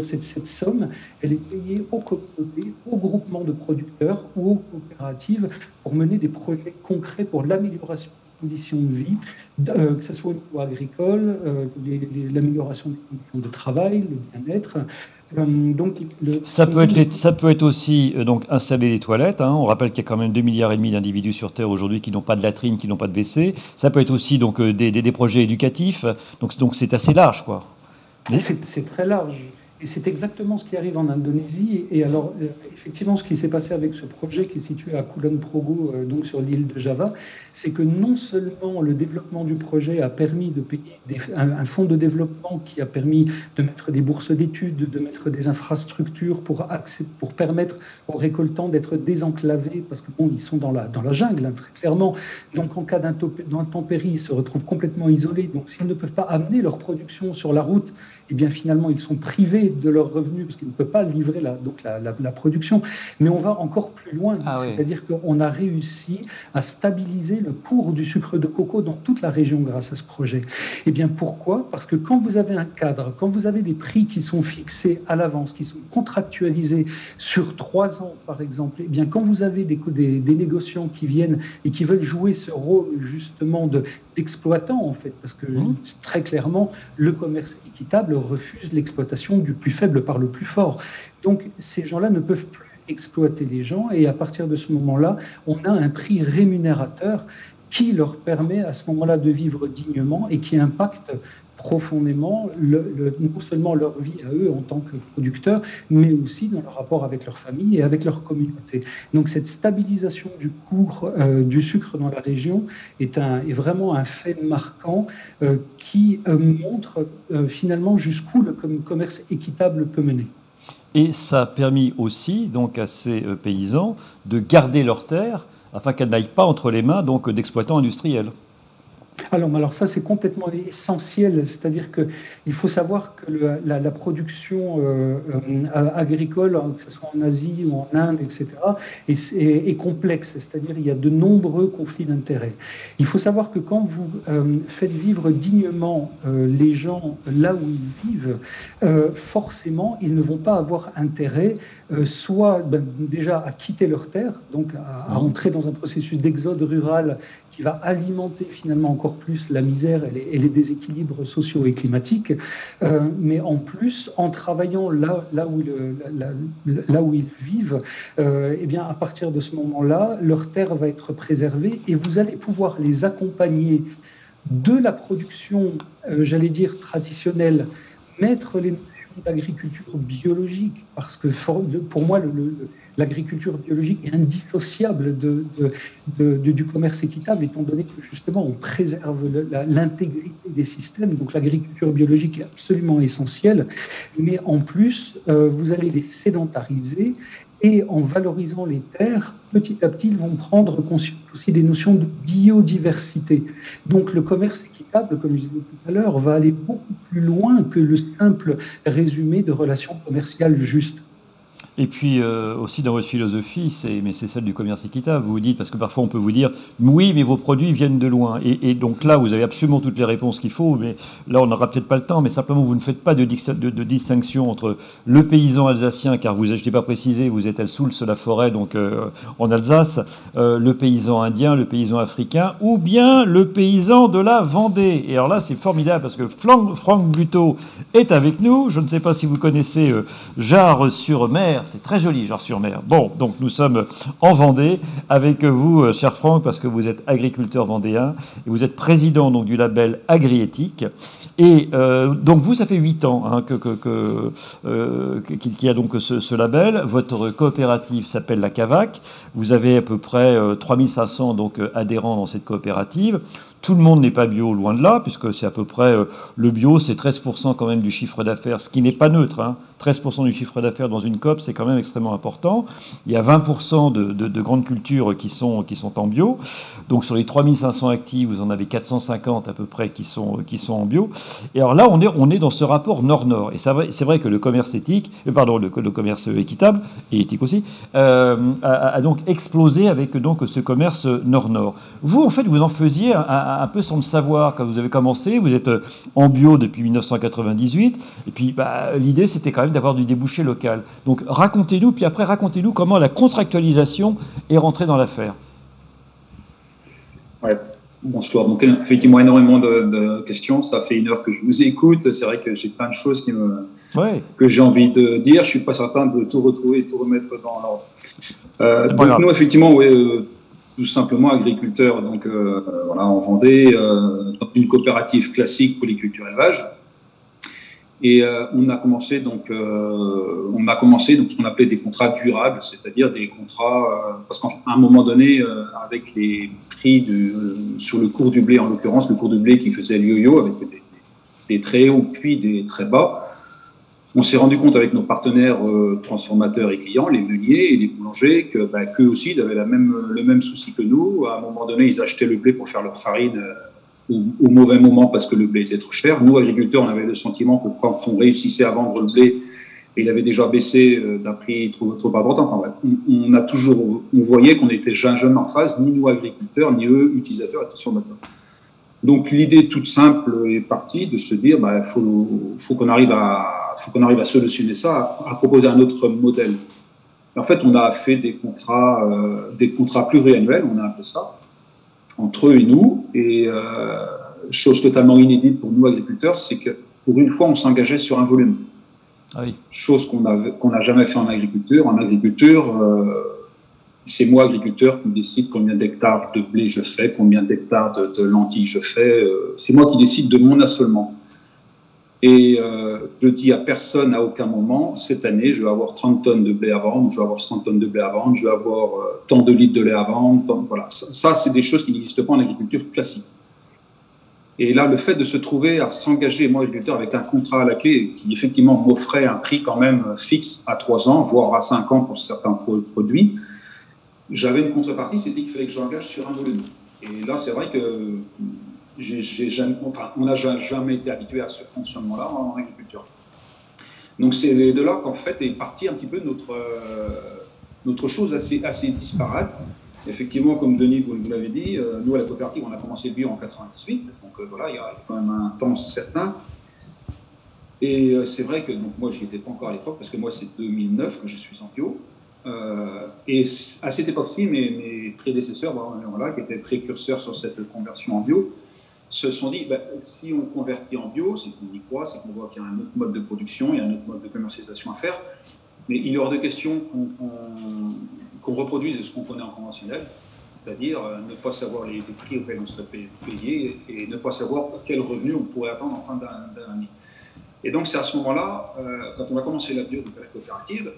cette somme, elle est payée aux communautés, aux groupements de producteurs ou aux coopératives pour mener des projets concrets pour l'amélioration des conditions de vie, que ce soit au niveau agricole, l'amélioration des conditions de travail, le bien-être. Ça peut être aussi donc installer des toilettes. On rappelle qu'il y a quand même 2,5 milliards d'individus sur Terre aujourd'hui qui n'ont pas de latrine, qui n'ont pas de WC. Ça peut être aussi donc des projets éducatifs. Donc c'est assez large, quoi. C'est très large. Et c'est exactement ce qui arrive en Indonésie. Et alors, effectivement, ce qui s'est passé avec ce projet qui est situé à Kulon Progo, donc sur l'île de Java, c'est que non seulement le développement du projet a permis de payer un fonds de développement qui a permis de mettre des bourses d'études, de mettre des infrastructures pour permettre aux récoltants d'être désenclavés, parce que ils sont dans la jungle, très clairement. Donc, en cas d'intempérie, ils se retrouvent complètement isolés. Donc, s'ils ne peuvent pas amener leur production sur la route, eh bien, finalement, ils sont privés de leurs revenus parce qu'ils ne peuvent pas livrer la production. Mais on va encore plus loin. C'est-à-dire qu'on a réussi à stabiliser le cours du sucre de coco dans toute la région grâce à ce projet. Eh bien, pourquoi? Parce que quand vous avez un cadre, quand vous avez des prix qui sont fixés à l'avance, qui sont contractualisés sur 3 ans, par exemple, eh bien, quand vous avez des négociants qui viennent et qui veulent jouer ce rôle justement d'exploitant, en fait, parce que très clairement, le commerce équitable refuse l'exploitation du plus faible par le plus fort. Donc, ces gens-là ne peuvent plus exploiter les gens et à partir de ce moment-là, on a un prix rémunérateur qui leur permet à ce moment-là de vivre dignement et qui impacte profondément non seulement leur vie à eux en tant que producteurs, mais aussi dans leur rapport avec leur famille et avec leur communauté. Donc cette stabilisation du cours du sucre dans la région est vraiment un fait marquant qui montre finalement jusqu'où le commerce équitable peut mener. Et ça a permis aussi donc, à ces paysans de garder leurs terres afin qu'elles n'aillent pas entre les mains d'exploitants industriels. Alors ça, c'est complètement essentiel. C'est-à-dire qu'il faut savoir que la production agricole, que ce soit en Asie ou en Inde, etc., est complexe. C'est-à-dire qu'il y a de nombreux conflits d'intérêts. Il faut savoir que quand vous faites vivre dignement les gens là où ils vivent, forcément, ils ne vont pas avoir intérêt soit déjà à quitter leur terre, donc à entrer dans un processus d'exode rural qui va alimenter finalement encore plus la misère et les déséquilibres sociaux et climatiques, mais en plus, en travaillant là où ils vivent, eh bien, à partir de ce moment-là, leur terre va être préservée et vous allez pouvoir les accompagner de la production, j'allais dire, traditionnelle, mettre les notions d'agriculture biologique, parce que pour moi, l'agriculture biologique est indissociable du commerce équitable, étant donné que justement on préserve l'intégrité des systèmes. Donc l'agriculture biologique est absolument essentielle, mais en plus, vous allez les sédentariser, et en valorisant les terres, petit à petit, ils vont prendre conscience aussi des notions de biodiversité. Donc le commerce équitable, comme je disais tout à l'heure, va aller beaucoup plus loin que le simple résumé de relations commerciales justes. Et puis aussi dans votre philosophie, c'est celle du commerce équitable. Vous vous dites, parce que parfois on peut vous dire, oui, mais vos produits viennent de loin. Et donc là, vous avez absolument toutes les réponses qu'il faut, mais là, on n'aura peut-être pas le temps, mais simplement, vous ne faites pas de distinction entre le paysan alsacien, car je n'ai pas précisé, vous êtes à Soultz-la-Forêt, donc en Alsace, le paysan indien, le paysan africain, ou bien le paysan de la Vendée. Et alors là, c'est formidable, parce que Franck Buteau est avec nous. Je ne sais pas si vous connaissez Jars-sur-Mer. C'est très joli, Jars-sur-Mer. Bon, donc nous sommes en Vendée avec vous, cher Franck, parce que vous êtes agriculteur vendéen et vous êtes président donc, du label Agriéthique. Et donc vous, ça fait 8 ans hein, qu'il y a donc ce label. Votre coopérative s'appelle la CAVAC. Vous avez à peu près 3500 donc, adhérents dans cette coopérative. Tout le monde n'est pas bio, loin de là, puisque c'est à peu près, le bio, c'est 13% quand même du chiffre d'affaires, ce qui n'est pas neutre. Hein. 13% du chiffre d'affaires dans une COP, c'est quand même extrêmement important. Il y a 20% de grandes cultures qui sont en bio. Donc sur les 3500 actifs, vous en avez 450 à peu près qui sont en bio. Et alors là, on est dans ce rapport nord-nord. Et c'est vrai que le commerce éthique, le commerce équitable, et éthique aussi, a donc explosé avec donc ce commerce nord-nord. Vous, en fait, vous en faisiez un peu sans le savoir quand vous avez commencé. Vous êtes en bio depuis 1998. Et puis, l'idée, c'était quand même d'avoir du débouché local. Donc, racontez-nous, puis après, racontez-nous comment la contractualisation est rentrée dans l'affaire. Ouais. Bonsoir. Donc, effectivement, énormément de questions. Ça fait 1 heure que je vous écoute. C'est vrai que j'ai plein de choses que j'ai envie de dire. Je ne suis pas certain de tout retrouver et tout remettre dans l'ordre. Donc, nous, effectivement, tout simplement agriculteurs donc, voilà, en Vendée, dans une coopérative classique polyculture-élevage. Et on a commencé donc ce qu'on appelait des contrats durables, c'est-à-dire des contrats parce qu'à un moment donné, avec les prix sur le cours du blé, en l'occurrence le cours du blé qui faisait le yo-yo avec des très hauts puis des très bas, on s'est rendu compte avec nos partenaires transformateurs et clients, les meuniers et les boulangers, qu'eux aussi ils avaient le même souci que nous. À un moment donné, ils achetaient le blé pour faire leur farine au mauvais moment parce que le blé était trop cher. Nous, agriculteurs, on avait le sentiment que quand on réussissait à vendre le blé, il avait déjà baissé d'un prix trop important. Enfin, bref, on voyait qu'on n'était jamais en phase, ni nous, agriculteurs, ni eux, utilisateurs et transformateurs. Donc, l'idée toute simple est partie de se dire faut qu'on arrive à solutionner ça, à proposer un autre modèle. En fait, on a fait des contrats pluriannuels, on a appelé ça, entre eux et nous, et chose totalement inédite pour nous agriculteurs, c'est que pour une fois on s'engageait sur un volume. Ah oui. Chose qu'on n'a jamais fait en agriculture. En agriculture, c'est moi agriculteur qui décide combien d'hectares de blé je fais, combien d'hectares de lentilles je fais. C'est moi qui décide de mon assolement. Et je dis à personne à aucun moment, cette année, je vais avoir 30 tonnes de blé à vendre, je vais avoir 100 tonnes de blé à vendre, je vais avoir tant de litres de lait à vendre. Voilà. Ça, c'est des choses qui n'existent pas en agriculture classique. Et là, le fait de se trouver à s'engager, moi, agriculteur, avec un contrat à la clé qui, effectivement, m'offrait un prix quand même fixe à 3 ans, voire à 5 ans pour certains produits, j'avais une contrepartie, c'était qu'il fallait que j'engage sur un volume. Et là, c'est vrai que on n'a jamais été habitué à ce fonctionnement-là en agriculture. Donc c'est de là qu'en fait est partie un petit peu notre chose assez disparate. Effectivement, comme Denis vous l'avez dit, nous à la coopérative on a commencé le bio en 98, donc voilà, il y a quand même un temps certain. Et c'est vrai que donc, moi, je n'y étais pas encore à l'époque, parce que moi, c'est 2009 que je suis en bio. Et à cette époque-ci, mes prédécesseurs, voilà, qui étaient précurseurs sur cette conversion en bio, se sont dit, si on convertit en bio, c'est qu'on y croit, c'est qu'on voit qu'il y a un autre mode de production, il y a un autre mode de commercialisation à faire. Mais il est hors de question qu'on reproduise ce qu'on connaît en conventionnel, c'est-à-dire ne pas savoir les prix auxquels on serait payé et ne pas savoir quel revenu on pourrait attendre en fin d'année. Et donc, c'est à ce moment-là, quand on a commencé la bio de la coopérative,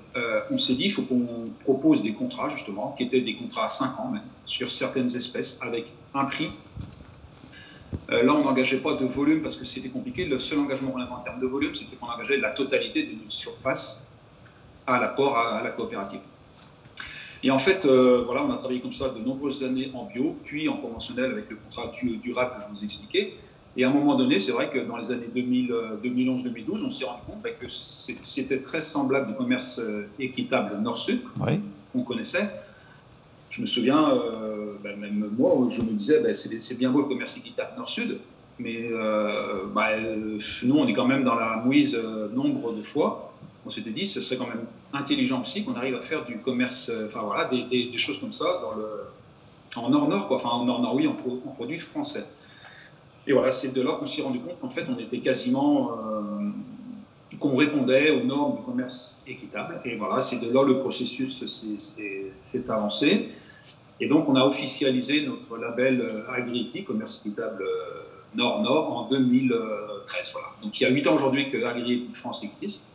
on s'est dit qu'il faut qu'on propose des contrats, justement, qui étaient des contrats à 5 ans, même, sur certaines espèces, avec un prix. Là, on n'engageait pas de volume parce que c'était compliqué. Le seul engagement qu'on avait en termes de volume, c'était qu'on engageait la totalité de notre surface à l'apport à la coopérative. Et en fait, voilà, on a travaillé comme ça de nombreuses années en bio, puis en conventionnel avec le contrat durable que je vous ai expliqué. Et à un moment donné, c'est vrai que dans les années 2011-2012, on s'est rendu compte que c'était très semblable du commerce équitable Nord-Sud qu'on connaissait. Je me souviens, même moi, je me disais, c'est bien beau le commerce équitable Nord-Sud, mais nous, on est quand même dans la mouise nombre de fois. On s'était dit, ce serait quand même intelligent aussi qu'on arrive à faire du commerce, voilà, des choses comme ça en Nord-Nord, quoi. Enfin, en Nord-Nord, oui, en produits français. Et voilà, c'est de là qu'on s'est rendu compte qu'en fait, on était quasiment, qu'on répondait aux normes du commerce équitable. Et voilà, c'est de là le processus s'est avancé. Et donc, on a officialisé notre label Agri-Éthique, commerce équitable Nord-Nord, en 2013. Voilà. Donc, il y a 8 ans aujourd'hui que Agri-Éthique France existe,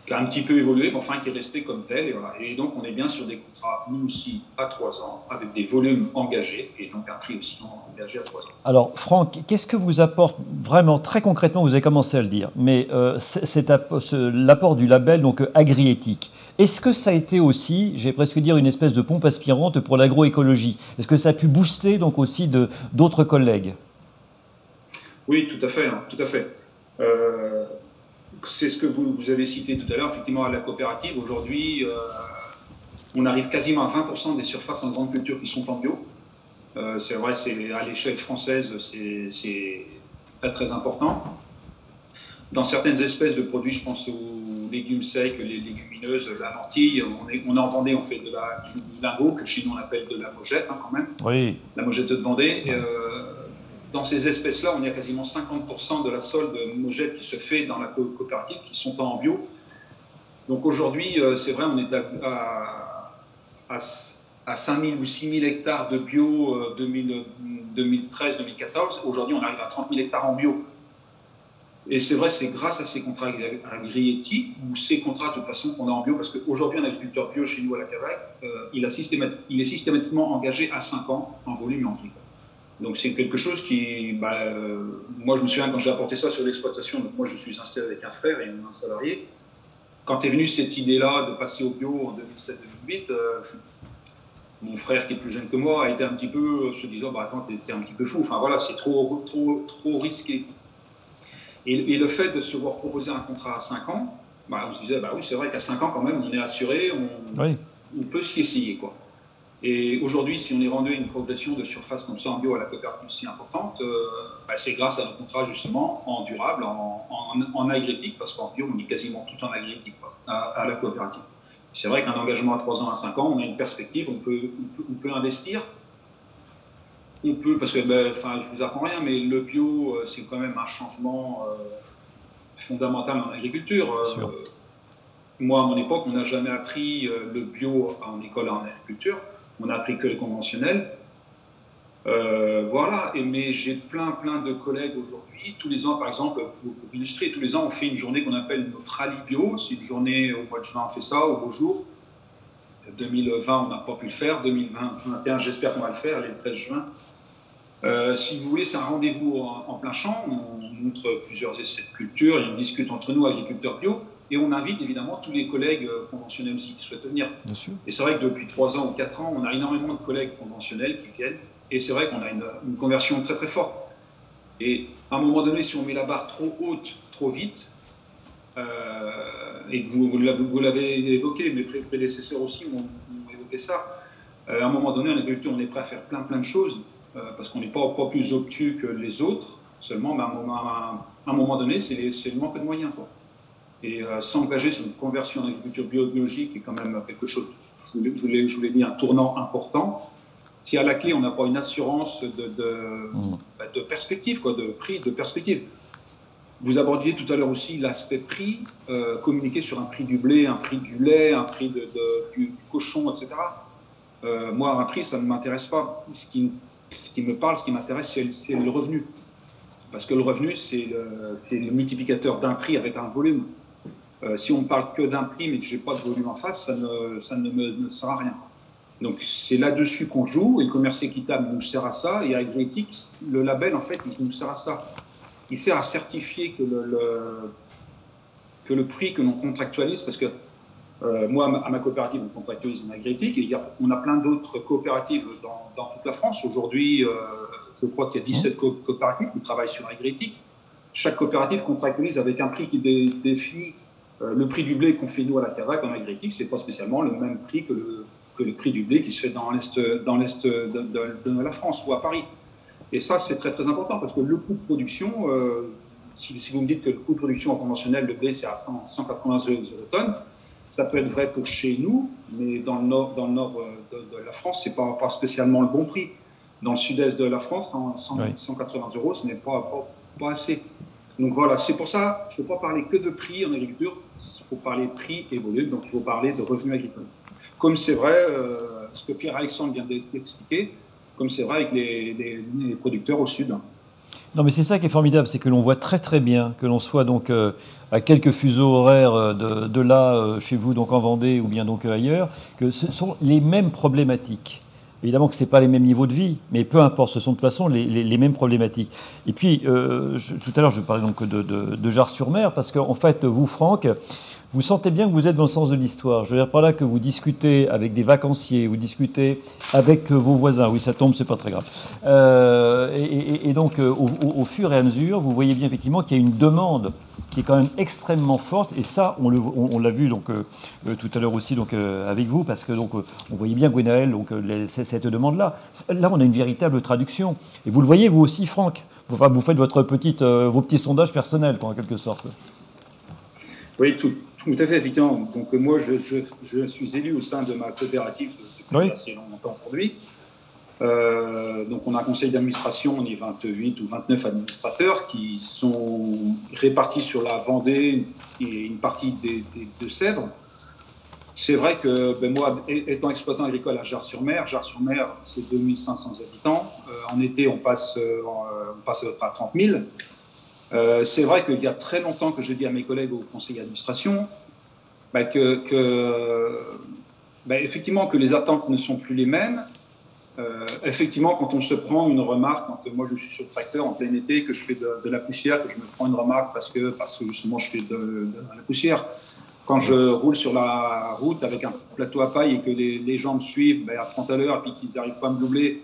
qui a un petit peu évolué, mais enfin qui est resté comme tel. Et, voilà. Et donc, on est bien sur des contrats, nous aussi, à 3 ans, avec des volumes engagés, et donc un prix aussi engagé à 3 ans. Alors, Franck, qu'est-ce que vous apporte vraiment, très concrètement, vous avez commencé à le dire, mais l'apport du label donc Agri-Éthique, est-ce que ça a été aussi, j'ai presque dire, une espèce de pompe aspirante pour l'agroécologie? Est-ce que ça a pu booster donc aussi d'autres collègues? Oui, tout à fait, hein, tout à fait. C'est ce que vous avez cité tout à l'heure, effectivement, à la coopérative. Aujourd'hui, on arrive quasiment à 20% des surfaces en grande culture qui sont en bio. C'est vrai, à l'échelle française, c'est très, très important. Dans certaines espèces de produits, je pense aux légumes secs, les légumineuses, la lentille, on est en Vendée, on fait du lingot, que chez nous on appelle de la mojette, hein, quand même. Oui. La mojette de Vendée. Dans ces espèces-là, on a quasiment 50% de la solde mojette qui se fait dans la coopérative qui sont en bio. Donc aujourd'hui, c'est vrai, on est à 5 000 ou 6 000 hectares de bio 2013-2014. Aujourd'hui, on arrive à 30 000 hectares en bio. Et c'est vrai, c'est grâce à ces contrats agri-éthiques ou ces contrats de toute façon qu'on a en bio, parce qu'aujourd'hui, un agriculteur bio chez nous à la Cavac, il est systématiquement engagé à 5 ans en volume et en prix. Donc c'est quelque chose qui, moi je me souviens quand j'ai apporté ça sur l'exploitation, donc moi je suis installé avec un frère et un salarié. Quand est venue cette idée-là de passer au bio en 2007-2008, mon frère qui est plus jeune que moi a été un petit peu se disant attends, t'es un petit peu fou, enfin voilà, c'est trop risqué. Et le fait de se voir proposer un contrat à 5 ans, on se disait oui c'est vrai qu'à 5 ans quand même on est assuré, on peut s'y essayer quoi. Et aujourd'hui, si on est rendu à une progression de surface comme ça en bio à la coopérative si importante, c'est grâce à nos contrats justement en durable, en agri-éthique, parce qu'en bio, on est quasiment tout en agri-éthique à la coopérative. C'est vrai qu'un engagement à 3 ans, à 5 ans, on a une perspective, on peut investir. On peut, parce que je vous apprends rien, mais le bio, c'est quand même un changement fondamental en agriculture. Moi, à mon époque, on n'a jamais appris le bio en école en agriculture. On n'a appris que le conventionnel. Voilà, mais j'ai plein de collègues aujourd'hui. Tous les ans, par exemple, pour illustrer, tous les ans, on fait une journée qu'on appelle notre rallye bio. C'est une journée, au mois de juin, on fait ça, au beau jour. 2020, on n'a pas pu le faire. 2021, j'espère qu'on va le faire, le 13 juin. Si vous voulez, c'est un rendez-vous en plein champ. On montre plusieurs essais de culture et on discute entre nous, agriculteurs bio. Et on invite évidemment tous les collègues conventionnels aussi qui souhaitent venir. Bien sûr. Et c'est vrai que depuis 3 ans ou 4 ans, on a énormément de collègues conventionnels qui viennent. Et c'est vrai qu'on a une conversion très très forte. Et à un moment donné, si on met la barre trop haute, trop vite, et vous l'avez évoqué, mes prédécesseurs aussi ont évoqué ça, à un moment donné, en agriculture, on est prêt à faire plein de choses, parce qu'on n'est pas plus obtus que les autres, seulement, mais à un moment donné, c'est le manque de moyens, quoi. Et s'engager sur une conversion en agriculture biologique est quand même quelque chose, je vous l'ai dit, un tournant important. Si à la clé, on n'a pas une assurance de perspective, quoi, de prix, de perspective. Vous abordiez tout à l'heure aussi l'aspect prix, communiquer sur un prix du blé, un prix du lait, un prix du cochon, etc. Moi, un prix, ça ne m'intéresse pas. Ce qui me parle, ce qui m'intéresse, c'est le revenu. Parce que le revenu, c'est le multiplicateur d'un prix avec un volume. Si on ne parle que d'un prix, mais que je n'ai pas de volume en face, ça ne me sert à rien. Donc, c'est là-dessus qu'on joue, et le commerce équitable nous sert à ça, et AgriEthics, le label, en fait, il nous sert à ça. Il sert à certifier que le prix que l'on contractualise, parce que moi, à ma coopérative, on contractualise en AgriEthics, et on a plein d'autres coopératives dans toute la France. Aujourd'hui, je crois qu'il y a 17 coopératives qui travaillent sur AgriEthics. Chaque coopérative contractualise avec un prix qui définit le prix du blé qu'on fait nous à la Cavac en AgriEthics. Ce n'est pas spécialement le même prix que le prix du blé qui se fait dans l'Est de la France ou à Paris. Et ça, c'est très important parce que le coût de production, si vous me dites que le coût de production en conventionnel, le blé, c'est à 180 € tonne, ça peut être vrai pour chez nous, mais dans le nord de la France, ce n'est pas spécialement le bon prix. Dans le sud-est de la France, 180 €, ce n'est pas assez. Donc voilà, c'est pour ça qu'il ne faut pas parler que de prix en agriculture, il faut parler prix et volume, donc il faut parler de revenus agricoles. Comme c'est vrai, ce que Pierre-Alexandre vient d'expliquer, comme c'est vrai avec les producteurs au sud. Non, mais c'est ça qui est formidable, c'est que l'on voit très bien, que l'on soit donc à quelques fuseaux horaires de là, chez vous, donc en Vendée, ou bien donc ailleurs, que ce sont les mêmes problématiques. Évidemment que ce n'est pas les mêmes niveaux de vie, mais peu importe, ce sont de toute façon les mêmes problématiques. Et puis, tout à l'heure, je parlais donc de Jars-sur-Mer, parce qu'en fait, vous, Franck, vous sentez bien que vous êtes dans le sens de l'histoire. Je veux dire par là que vous discutez avec des vacanciers, vous discutez avec vos voisins. Oui, ça tombe, c'est pas très grave. Et donc, au fur et à mesure, vous voyez bien effectivement qu'il y a une demande qui est quand même extrêmement forte. Et ça, on l'a vu donc, tout à l'heure aussi donc, avec vous, parce que donc, on voyait bien, Gwenaël, donc, cette demande-là. Là, on a une véritable traduction. Et vous le voyez, vous aussi, Franck. Vous faites vos petits sondages personnels, en quelque sorte. Oui, tout à fait, effectivement. Donc moi, je suis élu au sein de ma coopérative depuis assez longtemps aujourd'hui. Donc on a un conseil d'administration, on est 28 ou 29 administrateurs qui sont répartis sur la Vendée et une partie de Sèvres. C'est vrai que moi, étant exploitant agricole à Jars-sur-Mer, c'est 2500 habitants. En été, on passe à peu près à 30 000. C'est vrai qu'il y a très longtemps que je dis à mes collègues au conseil d'administration effectivement que les attentes ne sont plus les mêmes. Effectivement, quand on se prend une remarque, quand moi je suis sur le tracteur en plein été, que je fais de la poussière, que je me prends une remarque parce que justement je fais de la poussière. Quand je roule sur la route avec un plateau à paille et que les gens me suivent à 30 à l'heure et puis qu'ils n'arrivent pas à me doubler,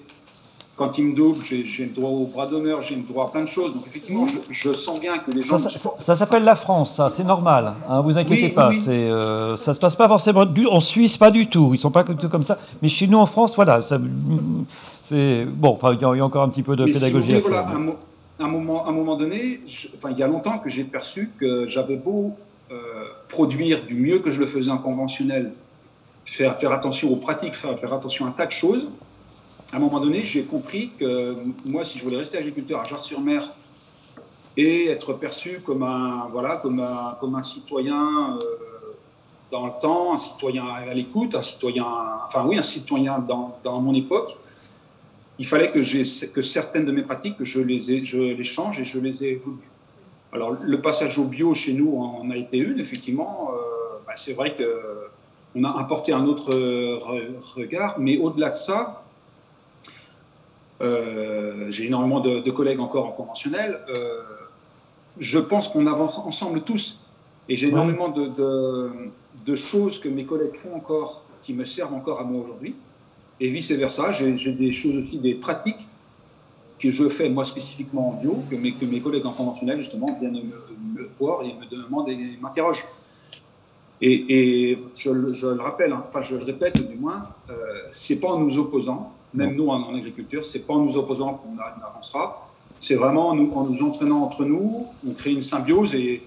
quand ils me doublent, j'ai le droit au bras d'honneur, j'ai le droit à plein de choses. Donc effectivement, je sens bien que les gens... Ça s'appelle la France, ça, c'est normal. Hein, vous inquiétez pas. Oui. Ça se passe pas forcément... En Suisse, pas du tout. Ils sont pas comme ça. Mais chez nous, en France, voilà. C'est bon, enfin, il y a encore un petit peu de pédagogie à faire. À un moment donné, il y a longtemps que j'ai perçu que j'avais beau produire du mieux que je le faisais en conventionnel, faire attention aux pratiques, faire attention à un tas de choses. À un moment donné, j'ai compris que moi, si je voulais rester agriculteur à Jars-sur-Mer et être perçu comme un citoyen dans le temps, un citoyen à l'écoute, un citoyen dans mon époque, il fallait que certaines de mes pratiques, que je les change et je les ai évoluées. Alors, le passage au bio chez nous en a été une, effectivement. C'est vrai qu'on a apporté un autre regard, mais au-delà de ça, j'ai énormément de collègues encore en conventionnel. Je pense qu'on avance ensemble tous. Et j'ai énormément de choses que mes collègues font encore, qui me servent encore à moi aujourd'hui. Et vice-versa, j'ai des choses aussi, des pratiques que je fais moi spécifiquement en bio, que mes collègues en conventionnel justement viennent me voir et me demandent et m'interrogent. Et je le rappelle, hein, enfin je le répète du moins, c'est pas en nous opposant, même nous en agriculture, c'est pas en nous opposant qu'on avancera, c'est vraiment en nous entraînant entre nous, on crée une symbiose et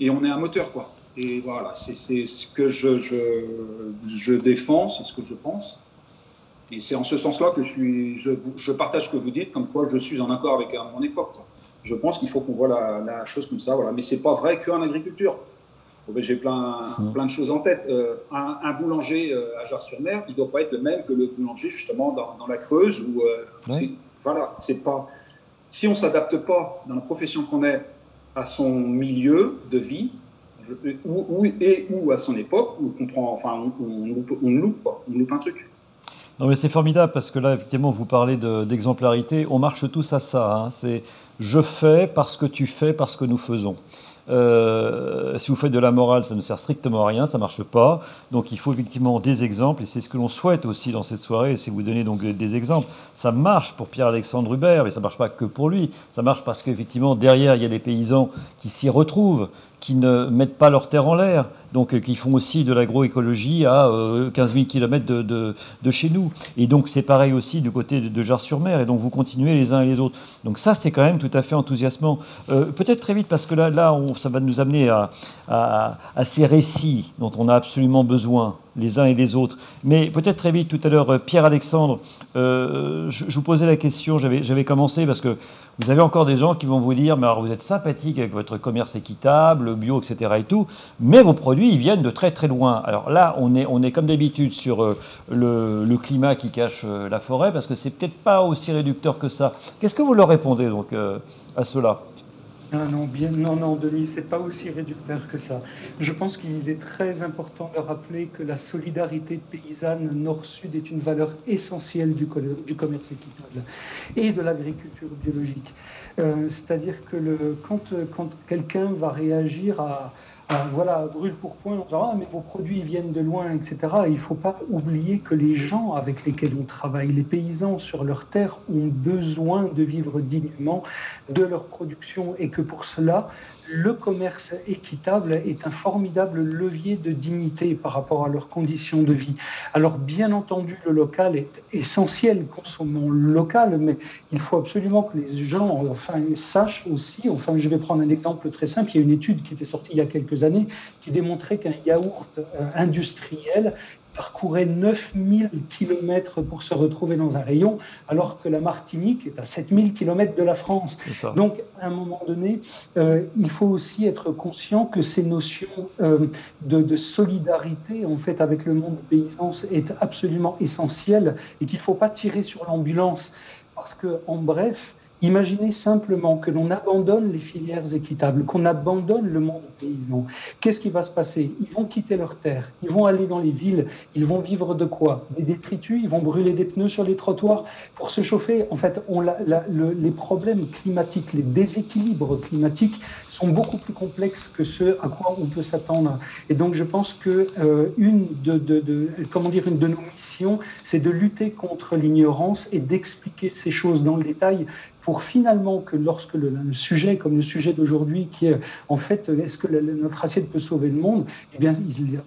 on est un moteur, quoi. Et voilà, c'est ce que je défends, c'est ce que je pense. Et c'est en ce sens-là que je partage ce que vous dites, comme quoi je suis en accord avec mon époque, quoi. Je pense qu'il faut qu'on voit la chose comme ça, voilà. Mais c'est pas vrai qu'en agriculture. J'ai plein de choses en tête. Un boulanger à Jars-sur-Mer, il ne doit pas être le même que le boulanger justement dans la Creuse. Voilà, c'est pas. Si on ne s'adapte pas dans la profession qu'on est à son milieu de vie, ou à son époque, où on loupe un truc. Non mais c'est formidable parce que là, effectivement, vous parlez d'exemplarité. On marche tous à ça. Hein. C'est je fais parce que tu fais parce que nous faisons. Si vous faites de la morale, ça ne sert strictement à rien, ça ne marche pas. Donc il faut effectivement des exemples, et c'est ce que l'on souhaite aussi dans cette soirée, c'est vous donner donc des exemples. Ça marche pour Pierre-Alexandre Hubert, mais ça ne marche pas que pour lui. Ça marche parce qu'effectivement, derrière, il y a des paysans qui s'y retrouvent, qui ne mettent pas leur terre en l'air, donc qui font aussi de l'agroécologie à 15 000 km de chez nous. Et donc c'est pareil aussi du côté de Jars-sur-Mer, et donc vous continuez les uns et les autres. Donc ça, c'est quand même tout à fait enthousiasmant. Peut-être très vite, parce que là ça va nous amener à ces récits dont on a absolument besoin, les uns et les autres. Mais peut-être très vite, tout à l'heure, Pierre-Alexandre, je vous posais la question, j'avais commencé, parce que vous avez encore des gens qui vont vous dire, mais alors vous êtes sympathique avec votre commerce équitable, bio, etc. et tout, mais vos produits, ils viennent de très très loin. Alors là, on est comme d'habitude sur le climat qui cache la forêt, parce que c'est peut-être pas aussi réducteur que ça. Qu'est-ce que vous leur répondez donc à cela ? Non, Denis, c'est pas aussi réducteur que ça. Je pense qu'il est très important de rappeler que la solidarité paysanne nord-sud est une valeur essentielle du commerce équitable et de l'agriculture biologique. C'est-à-dire que quand quelqu'un va réagir à brûle pour point, on dira, mais vos produits viennent de loin, etc. Et il ne faut pas oublier que les gens avec lesquels on travaille, les paysans sur leur terre, ont besoin de vivre dignement de leur production, et que pour cela, le commerce équitable est un formidable levier de dignité par rapport à leurs conditions de vie. Alors, bien entendu, le local est essentiel, consommons local, mais il faut absolument que les gens sachent aussi, je vais prendre un exemple très simple, il y a une étude qui était sortie il y a quelques années qui démontrait qu'un yaourt industriel parcourait 9000 km pour se retrouver dans un rayon, alors que la Martinique est à 7000 km de la France. Donc, à un moment donné, il faut aussi être conscient que ces notions de solidarité, en fait, avec le monde paysan, est absolument essentielle, et qu'il ne faut pas tirer sur l'ambulance. Parce que, en bref, imaginez simplement que l'on abandonne les filières équitables, qu'on abandonne le monde paysan. Qu'est-ce qui va se passer ? Ils vont quitter leurs terres, ils vont aller dans les villes, ils vont vivre de quoi ? Des détritus, ils vont brûler des pneus sur les trottoirs pour se chauffer. En fait, les problèmes climatiques, les déséquilibres climatiques sont beaucoup plus complexes que ce à quoi on peut s'attendre. Et donc, je pense que une de nos missions, c'est de lutter contre l'ignorance et d'expliquer ces choses dans le détail, pour finalement que lorsque le sujet, comme le sujet d'aujourd'hui, qui est en fait, est-ce que notre assiette peut sauver le monde ? Eh bien,